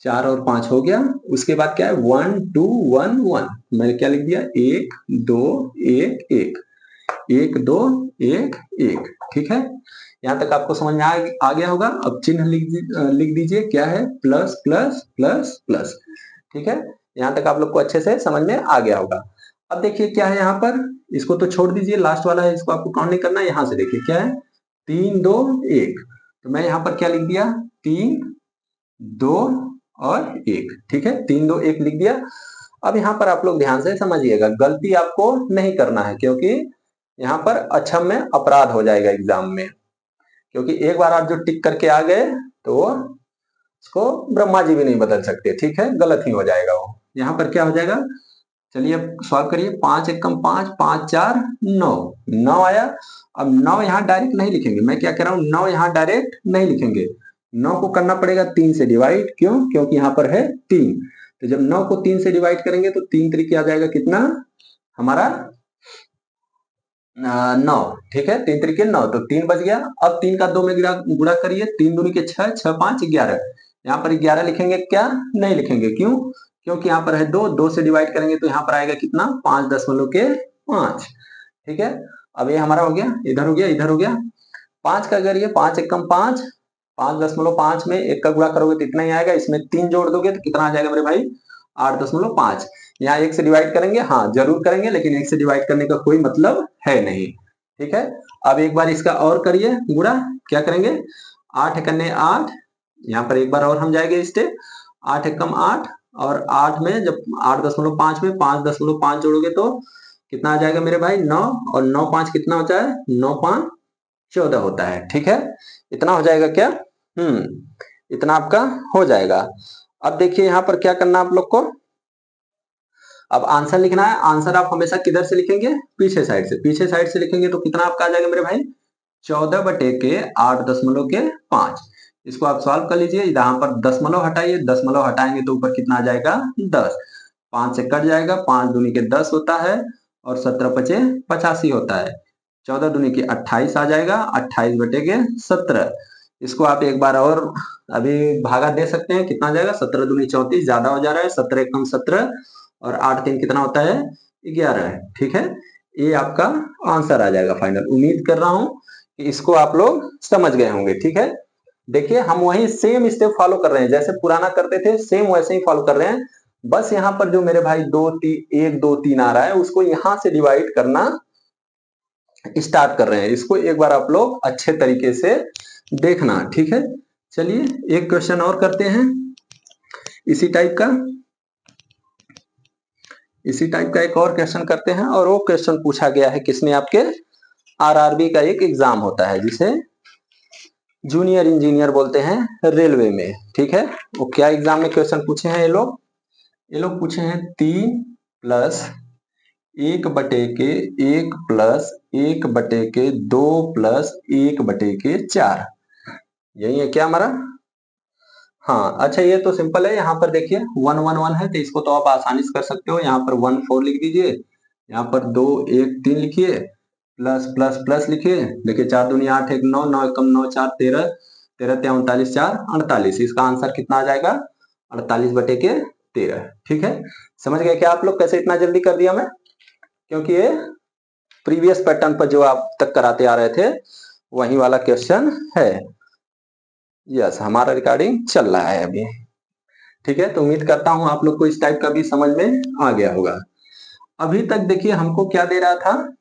4 और 5 हो गया। उसके बाद क्या है, 1 2 1 1, मैंने क्या लिख दिया, 1 2 1 1, 1 2 1 1। ठीक है, यहाँ तक आपको समझ में आ गया होगा। अब चिन्ह लिख दीजिए, क्या है, प्लस प्लस प्लस प्लस। ठीक है, यहाँ तक आप लोग को अच्छे से समझ में आ गया होगा। अब देखिए क्या है यहाँ पर, इसको तो छोड़ दीजिए, लास्ट वाला है, इसको आपको काउंट नहीं करना। यहाँ से देखिए क्या है, 3 2 1, तो मैं यहाँ पर क्या लिख दिया, 3 2 और 1। ठीक है, 3 2 1 लिख दिया। अब यहाँ पर आप लोग ध्यान से समझिएगा, गलती आपको नहीं करना है, क्योंकि यहाँ पर अक्षम में अपराध हो जाएगा एग्जाम में। क्योंकि एक बार आप जो टिक करके आ गए तो वो इसको ब्रह्मा जी भी नहीं बदल सकते, ठीक है, गलत ही हो जाएगा वो। यहाँ पर क्या हो जाएगा, चलिए अब सॉल्व करिए। 5 एकम 5, 5 4 9, 9 आया। अब 9 यहाँ डायरेक्ट नहीं लिखेंगे, मैं क्या कह रहा हूँ, 9 यहाँ डायरेक्ट नहीं लिखेंगे, 9 को करना पड़ेगा 3 से डिवाइड, क्यों, क्योंकि यहाँ पर है 3। तो जब 9 को 3 से डिवाइड करेंगे तो 3 तरीके आ जाएगा कितना हमारा 9, ठीक है, 3 तरीके 9, तो 3 बच गया। अब 3 का 2 में गुणा करिए, 3 दूनी के 6, 6 5 11, यहाँ पर 11 लिखेंगे क्या, नहीं लिखेंगे, क्यों, क्योंकि यहाँ पर है 2, 2 से डिवाइड करेंगे तो यहाँ पर आएगा कितना 5.5, ठीक है। अब ये हमारा हो गया, इधर हो गया, इधर हो गया। 5 का करिए, 5 एकम 5, 5.5 में 1 का गुणा करोगे तो इतना ही आएगा, इसमें 3 जोड़ दोगे तो कितना आ जाएगा मेरे भाई 8.5। यहाँ 1 से डिवाइड करेंगे, हाँ जरूर करेंगे, लेकिन 1 से डिवाइड करने का कोई मतलब है नहीं, ठीक है। अब एक बार इसका और करिए गुणा, क्या करेंगे 8 एकन्ने 8, यहाँ पर एक बार और हम जाएंगे स्टेप, 8 एकम 8, और 8 में जब 8.5 में 5.5 जोड़ोगे तो कितना आ जाएगा मेरे भाई 9, और 9 5 कितना होता है, 9 5 14 होता है, ठीक है। इतना हो जाएगा क्या, इतना आपका हो जाएगा। अब देखिए यहाँ पर क्या करना आप लोग को, अब आंसर लिखना है। आंसर आप हमेशा किधर से लिखेंगे, पीछे साइड से, पीछे साइड से लिखेंगे तो कितना आपका आ जाएगा मेरे भाई 14/8.5। इसको आप सॉल्व कर लीजिए, यहाँ पर दशमलव हटाइए, दशमलव हटाएंगे तो ऊपर कितना आ जाएगा 10, 5 से कट जाएगा, 5 दूनी के 10 होता है, और 17 पचे 85 होता है, 14 दूनी के 28 आ जाएगा, 28/17। इसको आप एक बार और अभी भागा दे सकते हैं, कितना आ जाएगा 17 दूनी 34, ज्यादा हो जा रहा है, 17 एकम 17, और 8 3 कितना होता है 11, ठीक है। ये आपका आंसर आ जाएगा फाइनल। उम्मीद कर रहा हूं कि इसको आप लोग समझ गए होंगे, ठीक है। देखिए हम वही सेम स्टेप फॉलो कर रहे हैं, जैसे पुराना करते थे सेम वैसे ही फॉलो कर रहे हैं, बस यहाँ पर जो मेरे भाई 2 3 1 2 3 आ रहा है उसको यहां से डिवाइड करना स्टार्ट कर रहे हैं। इसको एक बार आप लोग अच्छे तरीके से देखना, ठीक है। चलिए एक क्वेश्चन और करते हैं इसी टाइप का, इसी टाइप का एक और क्वेश्चन करते हैं, और वो क्वेश्चन पूछा गया है किसने, आपके आरआरबी का एक एग्जाम होता है जिसे जूनियर इंजीनियर बोलते हैं रेलवे में, ठीक है। वो क्या एग्जाम में क्वेश्चन पूछे हैं ये लोग पूछे हैं 3 प्लस 1/1 प्लस 1/2 प्लस 1/4, यही है क्या हमारा। हाँ अच्छा, ये तो सिंपल है, यहाँ पर देखिए 1 1 1 है तो इसको तो आप आसानी से कर सकते हो, यहाँ पर 1 4 लिख दीजिए, यहाँ पर 2 1 3 लिखिए, प्लस प्लस प्लस लिखिए, देखिए 4 दूनी 8 1 9, 9 एकम 9 4 13, 13 3 39 4 48, इसका आंसर कितना आ जाएगा 48/13, ठीक है। समझ गए क्या आप लोग कैसे इतना जल्दी कर दिया मैं, क्योंकि ये प्रीवियस पैटर्न पर जो आप तक कराते आ रहे थे वही वाला क्वेश्चन है। यस, हमारा रिकॉर्डिंग चल रहा है अभी, ठीक है। तो उम्मीद करता हूं आप लोग को इस टाइप का भी समझ में आ गया होगा। अभी तक देखिए हमको क्या दे रहा था,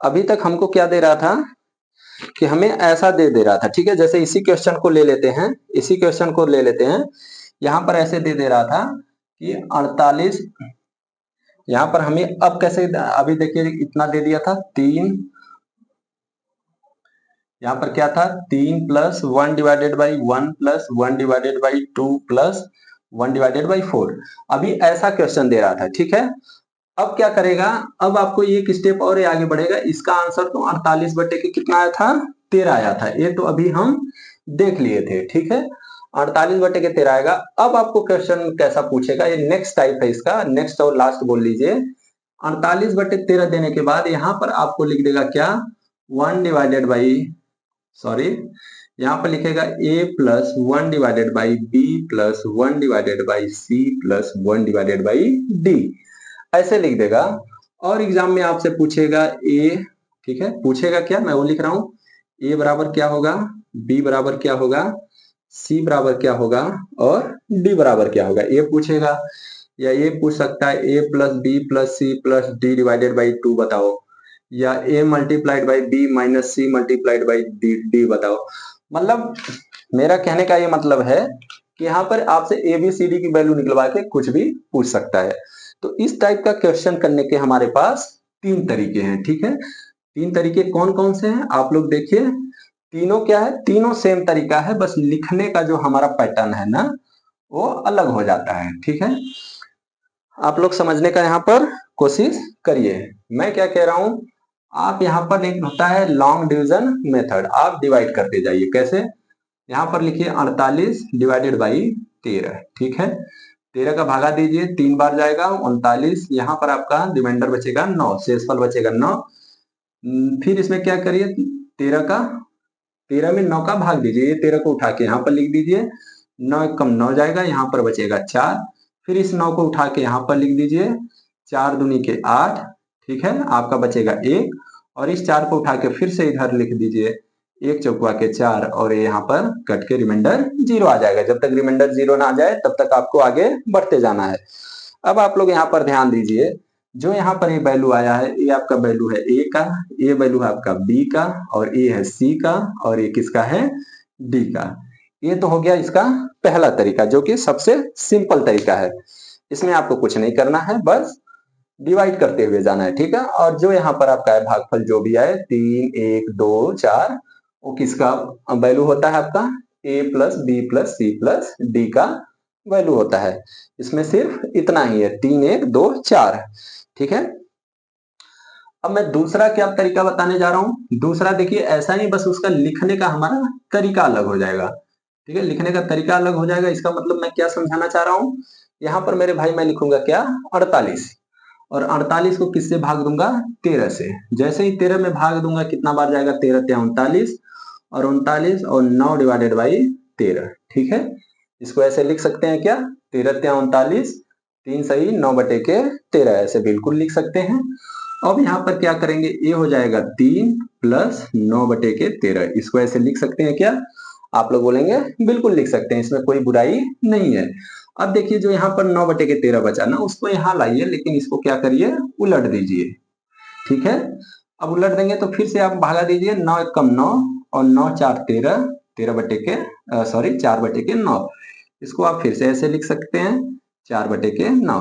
अभी तक हमको क्या दे रहा था कि हमें ऐसा दे रहा था, ठीक है। जैसे इसी क्वेश्चन को ले लेते हैं, इसी क्वेश्चन को ले लेते हैं, यहाँ पर ऐसे दे रहा था कि 48, यहाँ पर हमें अब कैसे, अभी देखिए इतना दे दिया था 3, यहाँ पर क्या था 3 plus 1 divided by 1 plus 1 divided by 2 plus 1 divided by 4, अभी ऐसा क्वेश्चन दे रहा था, ठीक है। अब क्या करेगा, अब आपको एक स्टेप और आगे बढ़ेगा, इसका आंसर तो 48 के कितना आया था 13 आया था, ये तो अभी हम देख लिए थे, ठीक है। 48 के 13 आएगा। अब आपको क्वेश्चन कैसा पूछेगा, ये नेक्स्ट टाइप है इसका, नेक्स्ट और लास्ट बोल लीजिए। 48/13 देने के बाद यहाँ पर आपको लिख देगा क्या 1 डिवाइडेड बाई, सॉरी यहाँ पर लिखेगा a plus 1 divided by b plus 1 divided by c plus 1 divided by d, ऐसे लिख देगा। और एग्जाम में आपसे पूछेगा a, ठीक है, पूछेगा क्या, मैं वो लिख रहा हूं, a बराबर क्या होगा, b बराबर क्या होगा, c बराबर क्या होगा, और d बराबर क्या होगा, ये पूछेगा। या ये पूछ सकता है a plus B plus C plus D divided by 2 बताओ, या a multiplied by B minus C multiplied by D बताओ। मतलब मेरा कहने का ये मतलब है कि यहाँ पर आपसे ए बी सी डी की वैल्यू निकलवा के कुछ भी पूछ सकता है। तो इस टाइप का क्वेश्चन करने के हमारे पास 3 तरीके हैं, ठीक है। 3 तरीके कौन कौन से हैं आप लोग देखिए, तीनों क्या है, तीनों सेम तरीका है, बस लिखने का जो हमारा पैटर्न है ना वो अलग हो जाता है। ठीक है, आप लोग समझने का यहाँ पर कोशिश करिए। मैं क्या कह रहा हूं, आप यहाँ पर एक होता है लॉन्ग डिवीजन मेथड, आप डिवाइड करते जाइए। कैसे, यहाँ पर लिखिए 48 डिवाइडेड बाई 13। ठीक है, 13 का भागा दीजिए, 3 बार जाएगा 39, यहाँ पर आपका रिमाइंडर बचेगा 9, शेषफल बचेगा 9। फिर इसमें क्या करिए, 13 में 9 का भाग दीजिए, ये 13 को उठा के यहाँ पर लिख दीजिए, 9 एक कम 9 जाएगा, यहाँ पर बचेगा 4। फिर इस 9 को उठा के यहाँ पर लिख दीजिए, 4 दूनी के 8। ठीक है, आपका बचेगा 1, और इस 4 को उठा के फिर से इधर लिख दीजिए, 1 चौकुआ के 4, और ये यहाँ पर कट के रिमाइंडर 0 आ जाएगा। जब तक रिमाइंडर 0 ना आ जाए तब तक आपको आगे बढ़ते जाना है। अब आप लोग यहाँ पर ध्यान दीजिए, जो यहाँ पर ये वैल्यू आया है, ये आपका वैल्यू है ए का, ये वैल्यू है आपका बी का, और ये है सी का, और ये किसका है, डी का। ये तो हो गया इसका पहला तरीका, जो कि सबसे सिंपल तरीका है। इसमें आपको कुछ नहीं करना है, बस डिवाइड करते हुए जाना है। ठीक है, और जो यहाँ पर आपका है भागफल जो भी आए 3, 1, 2, 4, वो किसका वैल्यू होता है, आपका A plus B plus C plus D का वैल्यू होता है। इसमें सिर्फ इतना ही है, 3, 1, 2, 4। ठीक है, अब मैं दूसरा क्या तरीका बताने जा रहा हूं। दूसरा देखिए ऐसा नहीं, बस उसका लिखने का हमारा तरीका अलग हो जाएगा। ठीक है, लिखने का तरीका अलग हो जाएगा। इसका मतलब मैं क्या समझाना चाह रहा हूं, यहाँ पर मेरे भाई मैं लिखूंगा क्या, 48, और 48 को किससे भाग दूंगा, 13 से। जैसे ही 13 में भाग दूंगा कितना बार जाएगा, 13 त्या 39, और 39 और 9 डिवाइडेड बाई 13। ठीक है, इसको ऐसे लिख सकते हैं क्या, 13 त्या 39, 3 सही 9 बटे के 13, ऐसे बिल्कुल लिख सकते हैं। अब यहाँ पर क्या करेंगे, ये हो जाएगा 3 प्लस 9 बटे के 13, इसको ऐसे लिख सकते हैं क्या, आप लोग बोलेंगे बिल्कुल लिख सकते हैं, इसमें कोई बुराई नहीं है। अब देखिए जो यहाँ पर 9 बटे के 13 बचा ना, उसको यहाँ लाइए, लेकिन इसको क्या करिए, उलट दीजिए। ठीक है, अब उलट देंगे तो फिर से आप भागा दीजिए, 9 एक कम 9, और 9 4 13, 13 बटे के 4 बटे के 9। इसको आप फिर से ऐसे लिख सकते हैं, 4 बटे के 9।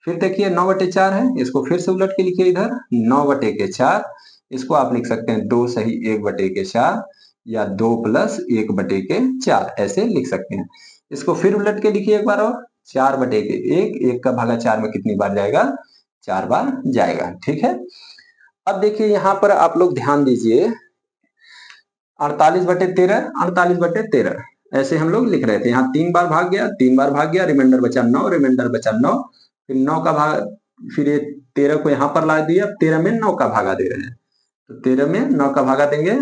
फिर देखिए 9 बटे 4 है, इसको फिर से उलट के लिखिए इधर, 9 बटे के 4। इसको आप लिख सकते हैं 2 सही 1 बटे के 4, या 2 प्लस 1 बटे के 4, ऐसे लिख सकते हैं। इसको फिर उलट के लिखिए एक बार और, 4 बटे के 1, 1 का भागा 4 में कितनी बार जाएगा, 4 बार जाएगा। ठीक है, अब देखिए यहाँ पर आप लोग ध्यान दीजिए, 48 बटे 13, 48 बटे 13, ऐसे हम लोग लिख रहे थे। यहाँ 3 बार भाग गया, 3 बार भाग गया, रिमाइंडर बचा 9, रिमाइंडर बचा 9, फिर 9 का भाग, फिर ये 13 को यहाँ पर ला दिया, अब 13 में 9 का भागा दे रहे हैं, तो 13 में 9 का भागा देंगे।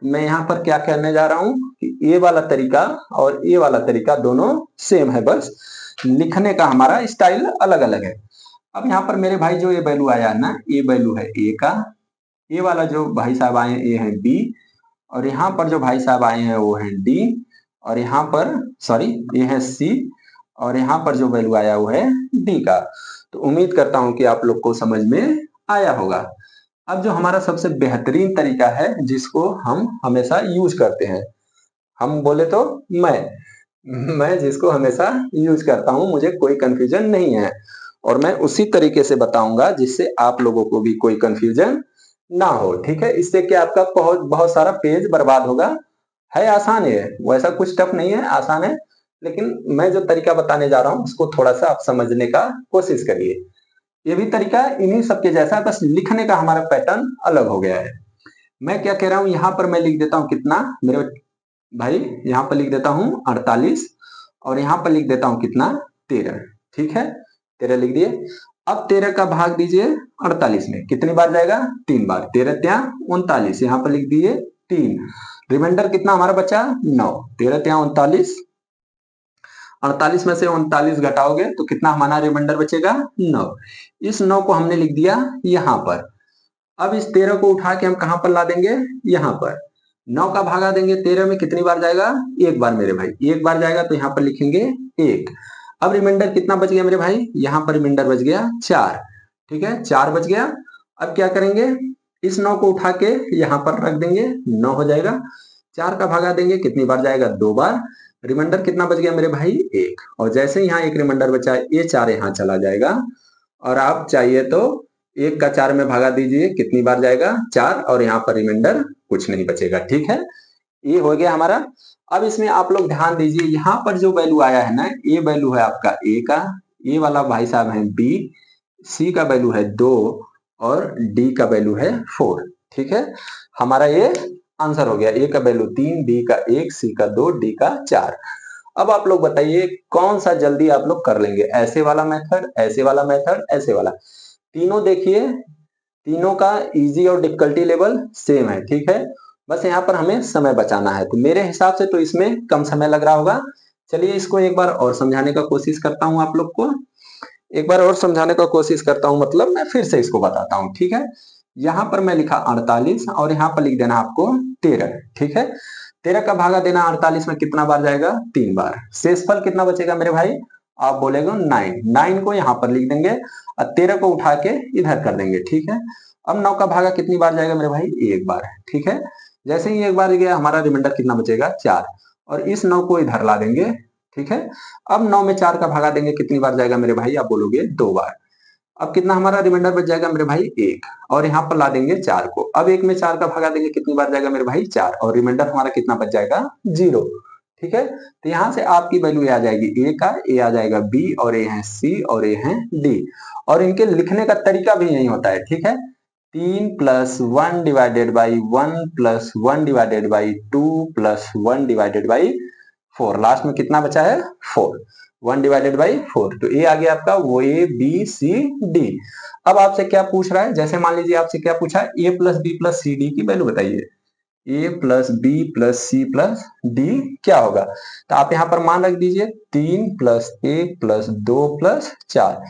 मैं यहाँ पर क्या कहने जा रहा हूँ कि ये वाला तरीका और ये वाला तरीका दोनों सेम है, बस लिखने का हमारा स्टाइल अलग अलग है। अब यहाँ पर मेरे भाई जो ये वैल्यू आया है ना, ये वैल्यू है ए का, ये वाला जो भाई साहब आए हैं ये है बी, और यहाँ पर जो भाई साहब आए हैं वो है डी, और यहाँ पर सॉरी ये है सी, और यहाँ पर जो वैल्यू आया वो है डी का। तो उम्मीद करता हूं कि आप लोग को समझ में आया होगा। अब जो हमारा सबसे बेहतरीन तरीका है जिसको हम हमेशा यूज करते हैं, हम बोले तो मैं जिसको हमेशा यूज करता हूं, मुझे कोई कंफ्यूजन नहीं है, और मैं उसी तरीके से बताऊंगा जिससे आप लोगों को भी कोई कंफ्यूजन ना हो। ठीक है, इससे क्या आपका बहुत बहुत सारा पेज बर्बाद होगा। है आसान है, वैसा कुछ टफ नहीं है, आसान है, लेकिन मैं जो तरीका बताने जा रहा हूं उसको थोड़ा सा आप समझने का कोशिश करिए। ये भी तरीका इन्हीं सबके जैसा, बस लिखने का हमारा पैटर्न अलग हो गया है। मैं क्या कह रहा हूं, यहाँ पर मैं लिख देता हूं कितना मेरे भाई, यहाँ पर लिख देता हूं 48, और यहाँ पर लिख देता हूं कितना 13। ठीक है, 13 लिख दिए। अब 13 का भाग दीजिए 48 में, कितनी बार जाएगा, 3 बार, 13 त्या 39, यहाँ पर लिख दिए 3। रिमाइंडर कितना हमारा बचा 9, 13 त्या 39, 48 में से 39 घटाओगे तो कितना हमारा रिमाइंडर बचेगा 9। इस 9 को हमने लिख दिया यहाँ पर। अब इस 13 को उठा के हम कहां पर ला देंगे, यहाँ पर। 9 का भागा देंगे 13 में, कितनी बार जाएगा, एक बार मेरे भाई, एक बार जाएगा, तो यहाँ पर लिखेंगे 1। अब रिमाइंडर कितना बच गया मेरे भाई, यहाँ पर रिमाइंडर बच गया 4। ठीक है, 4 बच गया। अब क्या करेंगे, इस 9 को उठा के यहाँ पर रख देंगे, 9 हो जाएगा। 4 का भागा देंगे, कितनी बार जाएगा, 2 बार। रिमाइंडर कितना बच गया मेरे भाई, 1, और जैसे यहाँ एक रिमाइंडर बचा है, ये 4 यहाँ चला जाएगा, और आप चाहिए तो 1 का 4 में भागा दीजिए, कितनी बार जाएगा, 4, और यहाँ पर रिमाइंडर कुछ नहीं बचेगा। ठीक है, ये हो गया हमारा। अब इसमें आप लोग ध्यान दीजिए, यहाँ पर जो वैल्यू आया है ना, ये वैल्यू है आपका ए का, ये वाला भाई साहब है बी, सी का वैल्यू है 2 और डी का वैल्यू है 4। ठीक है, हमारा ये आंसर हो गया। ए का वैल्यू 3, बी का 1, सी का 2, डी का 4। अब आप लोग बताइए कौन सा जल्दी आप लोग कर लेंगे, ऐसे वाला मेथड, ऐसे वाला मेथड, ऐसे वाला। तीनों देखिए, तीनों का इजी और डिफिकल्टी लेवल सेम है। ठीक है, बस यहाँ पर हमें समय बचाना है। तो मेरे हिसाब से तो इसमें कम समय लग रहा होगा। चलिए इसको एक बार और समझाने का कोशिश करता हूँ, आप लोग को एक बार और समझाने का कोशिश करता हूँ, मतलब मैं फिर से इसको बताता हूँ। ठीक है, यहाँ पर मैं लिखा 48 और यहाँ पर लिख देना आपको 13। ठीक है, 13 का भागा देना 48 में कितना बार जाएगा, 3 बार। शेषफल कितना बचेगा मेरे भाई, आप बोलेगा 9। 9 को यहाँ पर लिख देंगे और 13 को उठा के इधर कर देंगे। ठीक है, अब 9 का भागा कितनी बार जाएगा मेरे भाई, एक बार। ठीक है, जैसे ही एक बार गया हमारा रिमाइंडर कितना बचेगा, 4। और इस 9 को इधर ला देंगे। ठीक है, अब 9 में 4 का भागा देंगे कितनी बार जाएगा मेरे भाई, आप बोलोगे 2 बार। अब कितना हमारा रिमाइंडर बच जाएगा मेरे भाई, 1। और यहाँ पर ला देंगे 4 को। अब 1 में 4 का भागा देंगे कितनी बार जाएगा मेरे भाई, 4। और रिमाइंडर हमारा कितना बच जाएगा, 0। ठीक है, तो यहाँ से आपकी वैल्यू आ जाएगी ए का, ए आ जाएगा बी, और ए है सी, और ए है डी। और इनके लिखने का तरीका भी यही होता है। ठीक है, 3 + 1 divided by 1 + 1 divided by 2 + 1 divided by 4। Last में कितना बचा है, 4। 1 डिवाइडेड बाई 4। तो ए आ गया आपका वो, ए बी सी डी। अब आपसे क्या पूछ रहा है, जैसे मान लीजिए आपसे क्या पूछा, A plus B plus C D की वैल्यू बताइए। A plus B plus C plus D क्या होगा, तो आप यहाँ पर मान रख दीजिए 3 + 1 + 2 + 4।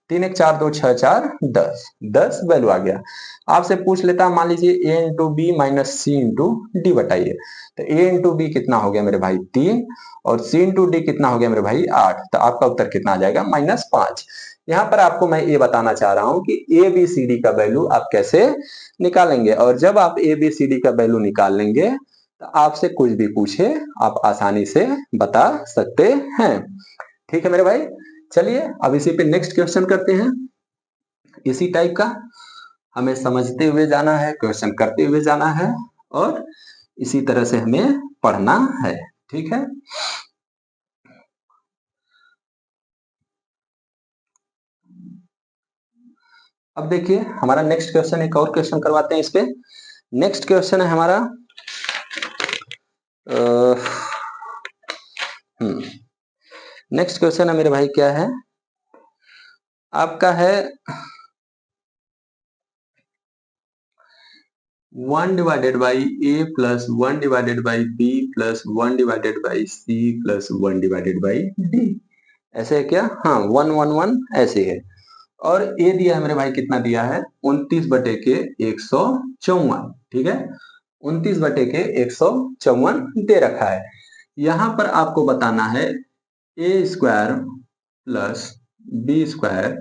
3 1 4 2 6 4 10। 10 वैल्यू आ गया। आपसे पूछ लेता, मान लीजिए ए इंटू बी माइनस सी इंटू डी बताइए। तो ए इंटू बी कितना हो गया मेरे भाई, 3, और सी इंटू डी कितना हो गया मेरे भाई, 8। तो आपका उत्तर कितना आ जाएगा, -5। यहाँ पर आपको मैं ये बताना चाह रहा हूँ कि ए बी सी डी का वैल्यू आप कैसे निकालेंगे। और जब आप ए बी सी डी का वैल्यू निकाल लेंगे तो आपसे कुछ भी पूछे आप आसानी से बता सकते हैं। ठीक है मेरे भाई, चलिए अब इसी पे नेक्स्ट क्वेश्चन करते हैं। इसी टाइप का हमें समझते हुए जाना है, क्वेश्चन करते हुए जाना है, और इसी तरह से हमें पढ़ना है। ठीक है, अब देखिए हमारा नेक्स्ट क्वेश्चन, एक और क्वेश्चन करवाते हैं इस पे। नेक्स्ट क्वेश्चन है हमारा नेक्स्ट क्वेश्चन है मेरे भाई, क्या है आपका, है 1 divided by A plus 1 divided by B plus 1 divided by C plus 1 divided by D. ऐसे है क्या, हाँ 1 1 1 ऐसे है। और ए दिया है मेरे भाई, कितना दिया है, 29/154। ठीक है, 29/154 दे रखा है। यहां पर आपको बताना है A square plus B square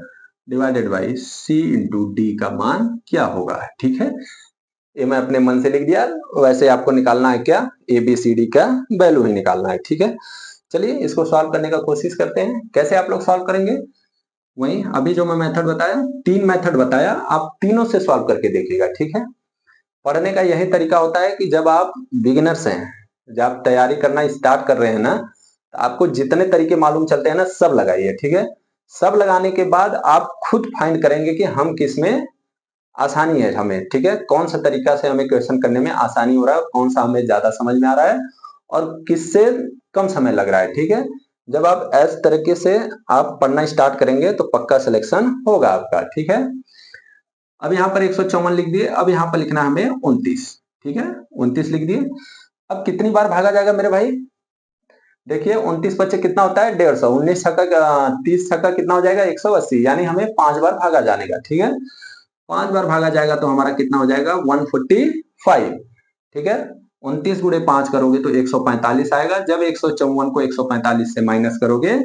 divided by C into D का मान क्या होगा। ठीक है, ये मैं अपने मन से लिख दिया, वैसे आपको निकालना है क्या, ए बी सी डी का वैल्यू ही निकालना है। ठीक है, चलिए इसको सॉल्व करने का कोशिश करते हैं। कैसे आप लोग सॉल्व करेंगे, वही अभी जो मैं मेथड बताया, 3 मेथड बताया, आप तीनों से सॉल्व करके देखिएगा। ठीक है, पढ़ने का यही तरीका होता है कि जब आप बिगिनर्स हैं, जब आप तैयारी करना स्टार्ट कर रहे हैं ना, तो आपको जितने तरीके मालूम चलते हैं ना, सब लगाइए। ठीक है, सब लगाने के बाद आप खुद फाइंड करेंगे कि हम किस में आसानी है हमें। ठीक है, कौन सा तरीका से हमें क्वेश्चन करने में आसानी हो रहा है, कौन सा हमें ज्यादा समझ में आ रहा है, और किससे कम समय लग रहा है। ठीक है, जब आप इस तरीके से आप पढ़ना स्टार्ट करेंगे तो पक्का सिलेक्शन होगा आपका। ठीक है, अब यहाँ पर 154 लिख दिए, अब यहाँ पर लिखना है हमें 29। ठीक है, 29 लिख दिए। अब कितनी बार भागा जाएगा मेरे भाई, देखिए 29 बच्चे कितना होता है, 150। 19 छक्का 30 छक्का कितना हो जाएगा, 180। यानी हमें 5 बार भागा जाने का। ठीक है, 5 बार भागा जाएगा तो हमारा कितना हो जाएगा, 145। ठीक है, 29 गुणे 5 करोगे तो 145 आएगा। जब 154 को 145 से माइनस करोगे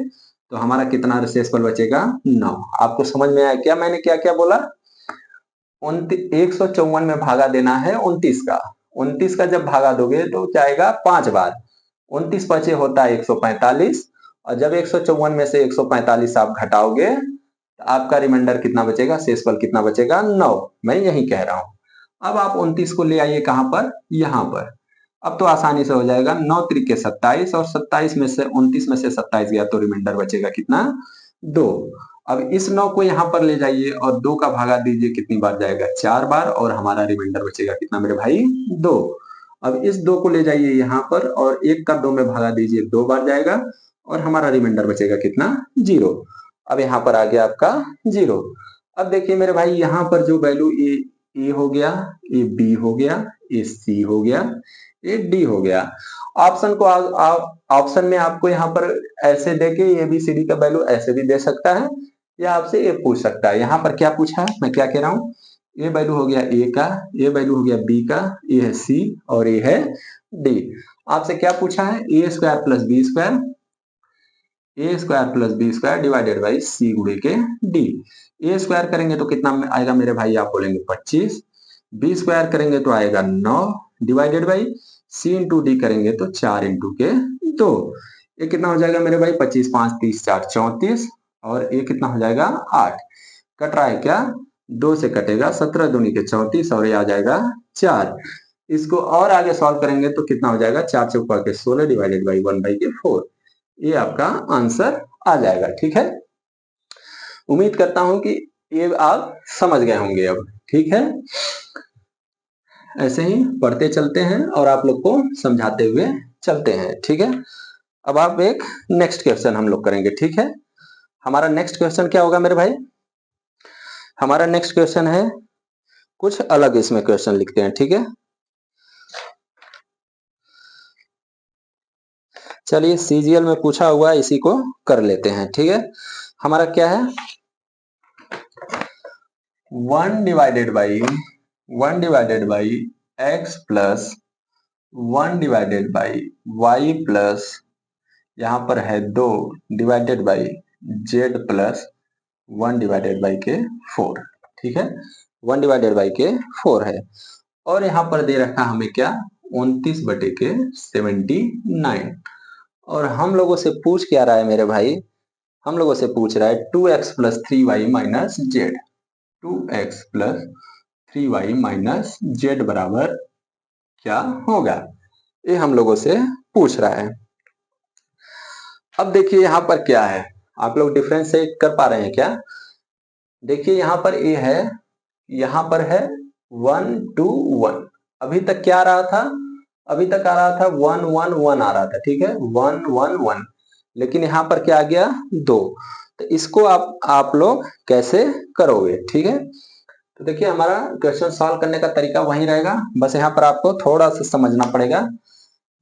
तो हमारा कितना शेषफल बचेगा, 9। आपको समझ में आया क्या मैंने क्या क्या बोला, 154 में भागा देना है 29 का। 29 का जब भागा दोगे तो जाएगा 5 बार। 29 पचे होता है 145, और जब 154 में से 145 आप घटाओगे तो आपका रिमाइंडर कितना बचेगा, शेषफल कितना बचेगा, 9। मैं यही कह रहा हूं। अब आप 29 को ले आइए कहां पर, यहां पर। अब तो आसानी से हो जाएगा, 9 त्रिके 27 और 27 में से 29 में से 27 गया तो रिमाइंडर बचेगा कितना, 2। अब इस 9 को यहाँ पर ले जाइए और 2 का भागा दीजिए, कितनी बार जाएगा, 4 बार, और हमारा रिमाइंडर बचेगा कितना मेरे भाई, 2। अब इस 2 को ले जाइए यहाँ पर और 1 का 2 में भागा दीजिए, 2 बार जाएगा और हमारा रिमाइंडर बचेगा कितना, 0। अब यहाँ पर आ गया आपका 0। अब देखिए मेरे भाई यहाँ पर जो वैल्यू ए हो गया, ए बी हो गया, ए सी हो गया, ये डी हो गया। ऑप्शन को ऑप्शन में आपको यहाँ पर ऐसे देके ए बी सी डी का वैल्यू ऐसे भी दे सकता है या आपसे ये पूछ सकता है। यहाँ पर क्या पूछा है, मैं क्या कह रहा हूँ, ये वैल्यू हो गया ए का, ये वैल्यू हो गया बी का, ये है सी और ये है डी। आपसे क्या पूछा है, A square plus B square, A square plus B square divided by C गुणे के डी। ए स्क्वायर करेंगे तो कितना आएगा मेरे भाई, आप बोलेंगे 25। बी स्क्वायर करेंगे तो आएगा 9 divided by C into D करेंगे तो 4 इंटू के 2। ये कितना हो जाएगा मेरे भाई, 25 5 30 4 34 और ये कितना हो जाएगा 8। कट रहा है क्या, 2 से कटेगा, 17 दूनी के 34 और ये आ जाएगा 4। इसको और आगे सॉल्व करेंगे तो कितना हो जाएगा, 4 चौका के 16 डिवाइडेड बाई 1 बाई के 4। ये आपका आंसर आ जाएगा। ठीक है, उम्मीद करता हूं कि ये आप समझ गए होंगे अब। ठीक है, ऐसे ही पढ़ते चलते हैं और आप लोग को समझाते हुए चलते हैं। ठीक है, अब आप एक नेक्स्ट क्वेश्चन हम लोग करेंगे। ठीक है, हमारा नेक्स्ट क्वेश्चन क्या होगा मेरे भाई, हमारा नेक्स्ट क्वेश्चन है कुछ अलग, इसमें क्वेश्चन लिखते हैं। ठीक है, चलिए सीजीएल में पूछा हुआ इसी को कर लेते हैं। ठीक है, हमारा क्या है, 1 divided by X plus 1 divided by Y plus यहाँ पर है 2 divided by Z plus 1 divided by K 4। ठीक है, 1 डिवाइडेड बाई के 4 है और यहाँ पर दे रखा हमें क्या, 29 बटे के 79। और हम लोगों से पूछ क्या रहा है मेरे भाई, हम लोगों से पूछ रहा है 2x plus 3y minus Z, 2x plus 3y minus Z बराबर क्या होगा, ये हम लोगों से पूछ रहा है। अब देखिए यहाँ पर क्या है, आप लोग डिफरेंशिएट कर पा रहे हैं क्या, देखिए यहाँ पर ए है, यहाँ पर है 1 2 1। अभी तक क्या आ रहा था, अभी तक आ रहा था 1 1 1 आ रहा था। ठीक है, 1 1 1, लेकिन यहाँ पर क्या आ गया 2। तो इसको आप लोग कैसे करोगे। ठीक है, तो देखिए हमारा क्वेश्चन सॉल्व करने का तरीका वही रहेगा, बस यहाँ पर आपको थोड़ा सा समझना पड़ेगा।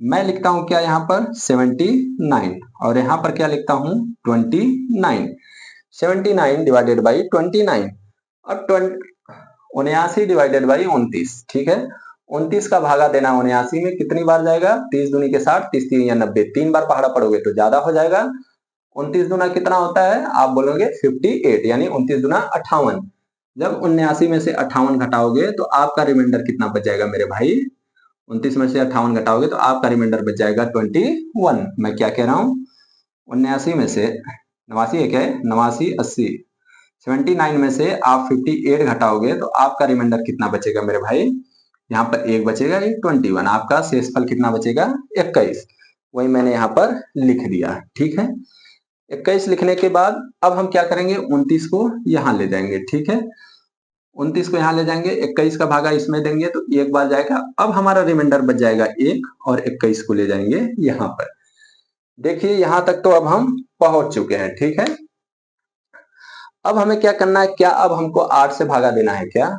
मैं लिखता हूं क्या यहाँ पर 79 और यहाँ पर क्या लिखता हूं 29। 79 डिवाइडेड बाई 29 और 79 डिवाइडेड बाई 29। ठीक है, 29 का भागा देना 79 में, कितनी बार जाएगा, 30 दूनी के 60, 30 3 या 90, 3 बार पहाड़ा पड़ोगे तो ज्यादा हो जाएगा। 29 दूना कितना होता है, आप बोलोगे 58, यानी 29 दूना 58। जब 79 में से 58 घटाओगे तो आपका रिमाइंडर कितना बच जाएगा मेरे भाई, 29 में से 58 घटाओगे तो आपका रिमाइंडर बच जाएगा 21। मैं क्या कह रहा हूँ, 79 में से 89 है क्या है, 89 80, 79 में से आप 58 घटाओगे तो आपका रिमाइंडर कितना बचेगा मेरे भाई, यहाँ पर 1 बचेगा, ये 21। आपका शेषफल कितना बचेगा 21, वही मैंने यहाँ पर लिख दिया। ठीक है, 21 लिखने के बाद अब हम क्या करेंगे, 29 को यहाँ ले जाएंगे। ठीक है, 29 को यहाँ ले जाएंगे, 21 का भागा इसमें देंगे तो एक बार जाएगा। अब हमारा रिमाइंडर बच जाएगा 1 और 21 को ले जाएंगे यहाँ पर। देखिए यहाँ तक तो अब हम पहुंच चुके हैं। ठीक है, अब हमें क्या करना है, क्या अब हमको 8 से भागा देना है क्या,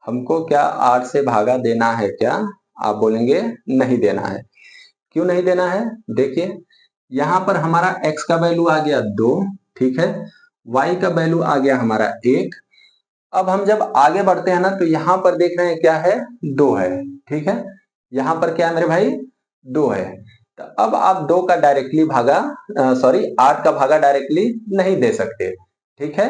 हमको क्या 8 से भागा देना है क्या, आप बोलेंगे नहीं देना है। क्यों नहीं देना है, देखिए यहाँ पर हमारा x का वैल्यू आ गया 2। ठीक है, y का वैल्यू आ गया हमारा 1। अब हम जब आगे बढ़ते हैं ना तो यहाँ पर देख रहे हैं क्या है, 2 है। ठीक है, यहाँ पर क्या है मेरे भाई, 2 है। तो अब आप 2 का डायरेक्टली भागा 8 का भागा डायरेक्टली नहीं दे सकते। ठीक है,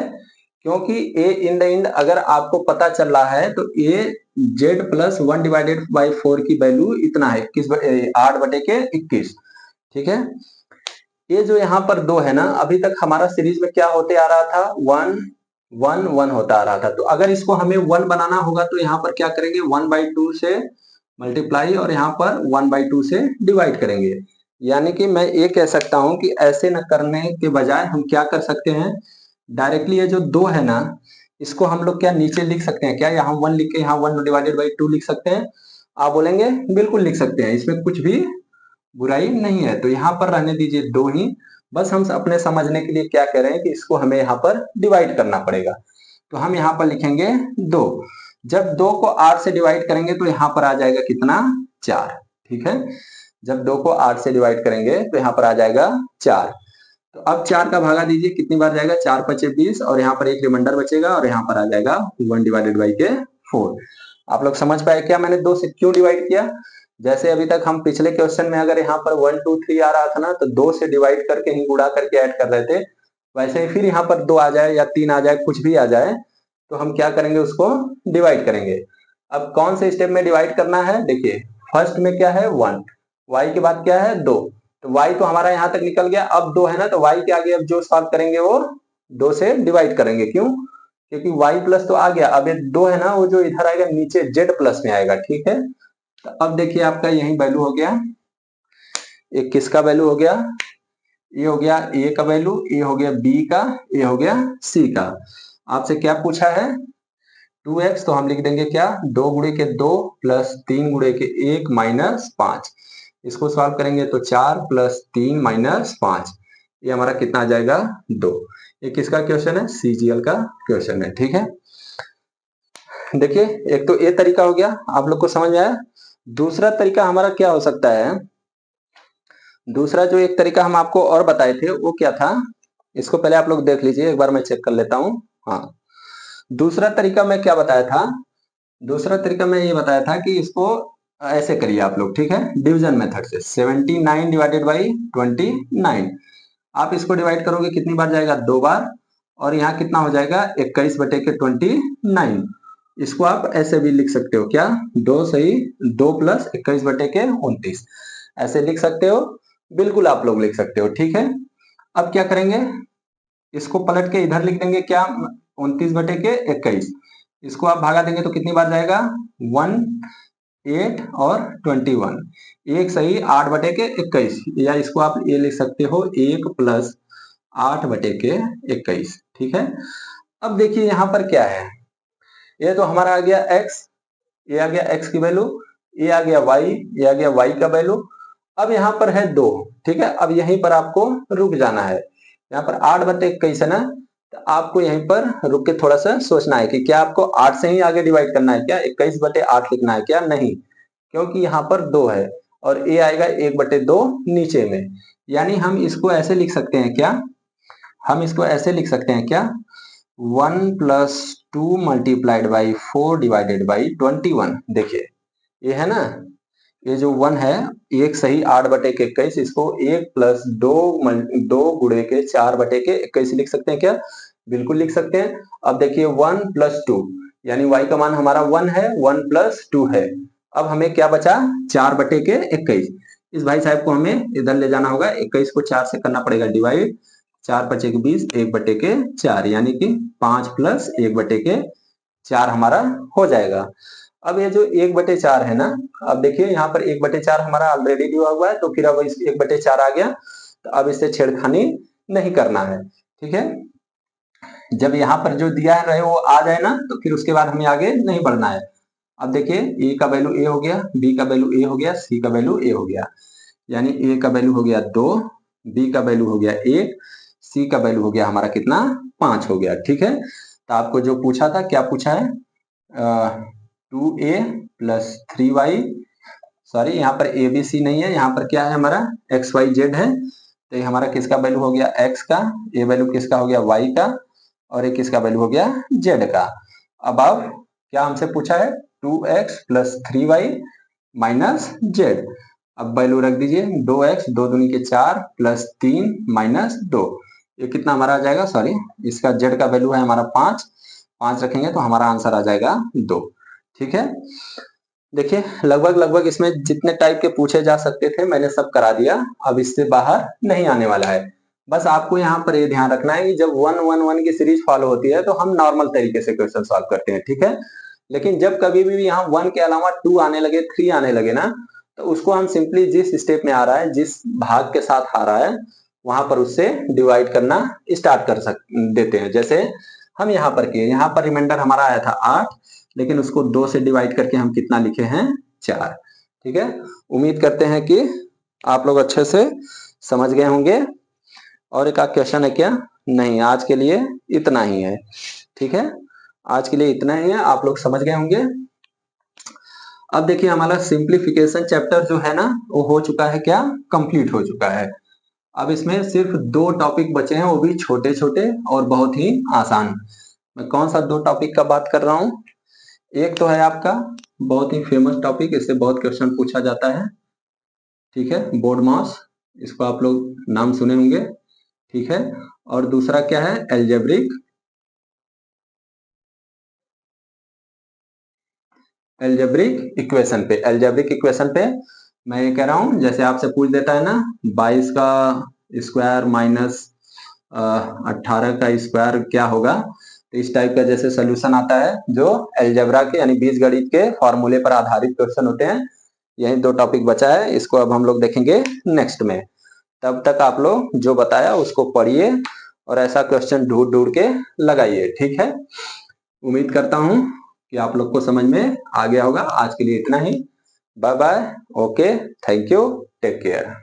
क्योंकि ए इन द एंड अगर आपको पता चल रहा है तो ए जेड प्लस 1 डिवाइडेड बाई 4 की वैल्यू इतना है 8 बटे के 21। ठीक है, ये जो यहाँ पर 2 है ना, अभी तक हमारा सीरीज में क्या होते आ रहा था, 1 1 1 होता आ रहा था। तो अगर इसको हमें 1 बनाना होगा तो यहाँ पर क्या करेंगे, 1/2 से मल्टीप्लाई और यहाँ पर 1/2 से डिवाइड करेंगे। यानी कि मैं ये कह सकता हूं कि ऐसे न करने के बजाय हम क्या कर सकते हैं, डायरेक्टली ये जो 2 है ना, इसको हम लोग क्या नीचे लिख सकते हैं क्या, यहाँ 1 लिख के यहाँ 1/2 लिख सकते हैं। आप बोलेंगे बिल्कुल लिख सकते हैं, इसमें कुछ भी बुराई नहीं है। तो यहाँ पर रहने दीजिए 2 ही, बस हम अपने समझने के लिए क्या कह रहे हैं कि इसको हमें यहाँ पर डिवाइड करना पड़ेगा। तो हम यहाँ पर लिखेंगे 2। जब 2 को 8 से डिवाइड करेंगे तो यहाँ पर आ जाएगा कितना, 4। ठीक है, जब 2 को 8 से डिवाइड करेंगे तो यहाँ पर आ जाएगा 4। तो अब 4 का भागा दीजिए, कितनी बार जाएगा, 4 5 20, और यहाँ पर एक रिमाइंडर बचेगा और यहाँ पर आ जाएगा 1/4। आप लोग समझ पाए क्या मैंने 2 से क्यों डिवाइड किया। जैसे अभी तक हम पिछले क्वेश्चन में अगर यहाँ पर 1 2 3 आ रहा था ना, तो 2 से डिवाइड करके ही गुणा करके ऐड कर रहे थे, वैसे ही फिर यहाँ पर 2 आ जाए या 3 आ जाए, कुछ भी आ जाए, तो हम क्या करेंगे, उसको डिवाइड करेंगे। अब कौन से स्टेप में डिवाइड करना है, देखिए फर्स्ट में क्या है 1, y के बाद क्या है 2, तो y तो हमारा यहाँ तक निकल गया, अब 2 है ना, तो y के आगे अब जो सॉल्व करेंगे वो 2 से डिवाइड करेंगे। क्यों, क्योंकि y प्लस तो आ गया, अब ये 2 है ना, वो जो इधर आएगा नीचे z प्लस में आएगा। ठीक है, तो अब देखिए आपका यही वैल्यू हो गया, एक किसका वैल्यू हो गया, ये हो गया a का वैल्यू, ये हो गया b का, ये हो गया c का। आपसे क्या पूछा है 2x, तो हम लिख देंगे क्या, 2 गुणे के 2 प्लस 3 गुणे के 1 माइनस 5। इसको सॉल्व करेंगे तो 4 प्लस 3 माइनस 5, ये हमारा कितना आ जाएगा 2। ये किसका क्वेश्चन है, सीजीएल का क्वेश्चन है। ठीक है, देखिए एक तो ये तरीका हो गया, आप लोग को समझ में आया। दूसरा तरीका हमारा क्या हो सकता है, दूसरा जो एक तरीका हम आपको और बताए थे वो क्या था, इसको पहले आप लोग देख लीजिए, एक बार मैं चेक कर लेता हूँ। हाँ, दूसरा तरीका मैं क्या बताया था, दूसरा तरीका मैं ये बताया था कि इसको ऐसे करिए आप लोग, ठीक है, डिवीजन मेथड से। 79 डिवाइडेड बाई 29, आप इसको डिवाइड करोगे कितनी बार जाएगा, 2 बार, और यहाँ कितना हो जाएगा 21/29। इसको आप ऐसे भी लिख सकते हो क्या, 2 सही 2 प्लस 21/29, ऐसे लिख सकते हो, बिल्कुल आप लोग लिख सकते हो। ठीक है, अब क्या करेंगे, इसको पलट के इधर लिख देंगे क्या, 29/21, इसको आप भागा देंगे तो कितनी बार जाएगा 1 8 और 21, एक सही 8/21, या इसको आप ये लिख सकते हो 1 प्लस 8/21। ठीक है, अब देखिए यहाँ पर क्या है, ये तो हमारा आ गया x, ये आ गया x की वैल्यू, ये आ गया y, ये आ गया y का वैल्यू। अब यहाँ पर है 2, ठीक है, अब यहीं पर आपको रुक जाना है, यहाँ पर 8/21 है ना, तो आपको यहीं पर रुक के थोड़ा सा सोचना है कि क्या आपको 8 से ही आगे डिवाइड करना है क्या, 21/8 लिखना है क्या, नहीं, क्योंकि यहाँ पर 2 है और ये आएगा 1/2 नीचे में। यानी हम इसको ऐसे लिख सकते हैं क्या, हम इसको ऐसे लिख सकते हैं क्या, 1 plus 2 multiplied by 4 divided by 21। देखिए ये है ना, ये जो 1 है, एक सही 8/21, इसको 1 प्लस 2 गुणे के 4/21 लिख सकते हैं क्या, बिल्कुल लिख सकते हैं। अब देखिए 1 प्लस 2, यानी y का मान हमारा 1 है, 1 प्लस 2 है, अब हमें क्या बचा 4/21। इस भाई साहब को हमें इधर ले जाना होगा, 21 को 4 से करना पड़ेगा डिवाइड, 4 5 20, 1/4, यानी कि 5 प्लस 1/4 हमारा हो जाएगा। अब ये जो 1/4 है ना, अब देखिए यहाँ पर 1/4 हमारा ऑलरेडी दिया हुआ है, तो फिर अब इस 1/4 आ गया, तो अब इससे छेड़खानी नहीं करना है। ठीक है, जब यहाँ पर जो दिया रहे वो आ जाए ना, तो फिर उसके बाद हमें आगे नहीं बढ़ना है। अब देखिए ए का वैल्यू ए हो गया, बी का वैल्यू ए हो गया, सी का वैल्यू ए हो गया, यानी ए का वैल्यू हो गया 2, बी का वैल्यू हो गया 1, सी का वैल्यू हो गया हमारा कितना 5 हो गया। ठीक है, तो आपको जो पूछा था, क्या पूछा है, 2a प्लस 3y, सॉरी यहाँ पर ए बी सी नहीं है, यहाँ पर क्या है हमारा XYZ है, तो ये हमारा किसका वैल्यू हो गया x का, ये वैल्यू किसका हो गया y का, और ये किसका वैल्यू हो गया z का। अब क्या हमसे पूछा है 2x plus 3y minus z, अब वैल्यू रख दीजिए, 2x 2 दूनी के 4 प्लस 3 माइनस 2, ये कितना हमारा आ जाएगा, सॉरी इसका z का वैल्यू है हमारा 5 रखेंगे तो हमारा आंसर आ जाएगा 2। ठीक है, देखिए लगभग इसमें जितने टाइप के पूछे जा सकते थे मैंने सब करा दिया, अब इससे बाहर नहीं आने वाला है। बस आपको यहाँ पर ये ध्यान रखना है कि जब 1 1 1 की सीरीज फॉलो होती है तो हम नॉर्मल तरीके से क्वेश्चन सॉल्व करते हैं। ठीक है, लेकिन जब कभी भी यहाँ 1 के अलावा 2 आने लगे, 3 आने लगे ना, तो उसको हम सिंपली जिस स्टेप में आ रहा है, जिस भाग के साथ आ रहा है, वहां पर उससे डिवाइड करना स्टार्ट कर देते हैं। जैसे हम यहाँ पर किए, यहाँ पर रिमाइंडर हमारा आया था 8, लेकिन उसको 2 से डिवाइड करके हम कितना लिखे हैं, 4। ठीक है, उम्मीद करते हैं कि आप लोग अच्छे से समझ गए होंगे। और एक क्वेश्चन है क्या? नहीं, आज के लिए इतना ही है। ठीक है, आज के लिए इतना ही है, आप लोग समझ गए होंगे। अब देखिए हमारा सिंप्लीफिकेशन चैप्टर जो है ना, वो हो चुका है क्या, कंप्लीट हो चुका है। अब इसमें सिर्फ 2 टॉपिक बचे हैं, वो भी छोटे छोटे और बहुत ही आसान। मैं कौन सा 2 टॉपिक का बात कर रहा हूँ? एक तो है आपका बहुत ही फेमस टॉपिक, इससे बहुत क्वेश्चन पूछा जाता है। ठीक है, बोर्ड मास, इसको आप लोग नाम सुने होंगे। ठीक है, और दूसरा क्या है, एल्जेब्रिक इक्वेशन पे। एल्जेब्रिक इक्वेशन पे मैं ये कह रहा हूं, जैसे आपसे पूछ देता है ना 22 का स्क्वायर माइनस 18 का स्क्वायर क्या होगा, तो इस टाइप का जैसे सोल्यूशन आता है, जो एल्जेब्रा के यानी बीजगणित के फॉर्मूले पर आधारित क्वेश्चन होते हैं। यही 2 टॉपिक बचा है, इसको अब हम लोग देखेंगे नेक्स्ट में। तब तक आप लोग जो बताया उसको पढ़िए और ऐसा क्वेश्चन ढूंढ ढूंढ के लगाइए। ठीक है, उम्मीद करता हूं कि आप लोग को समझ में आ गया होगा। आज के लिए इतना ही, bye bye, okay, thank you, take care.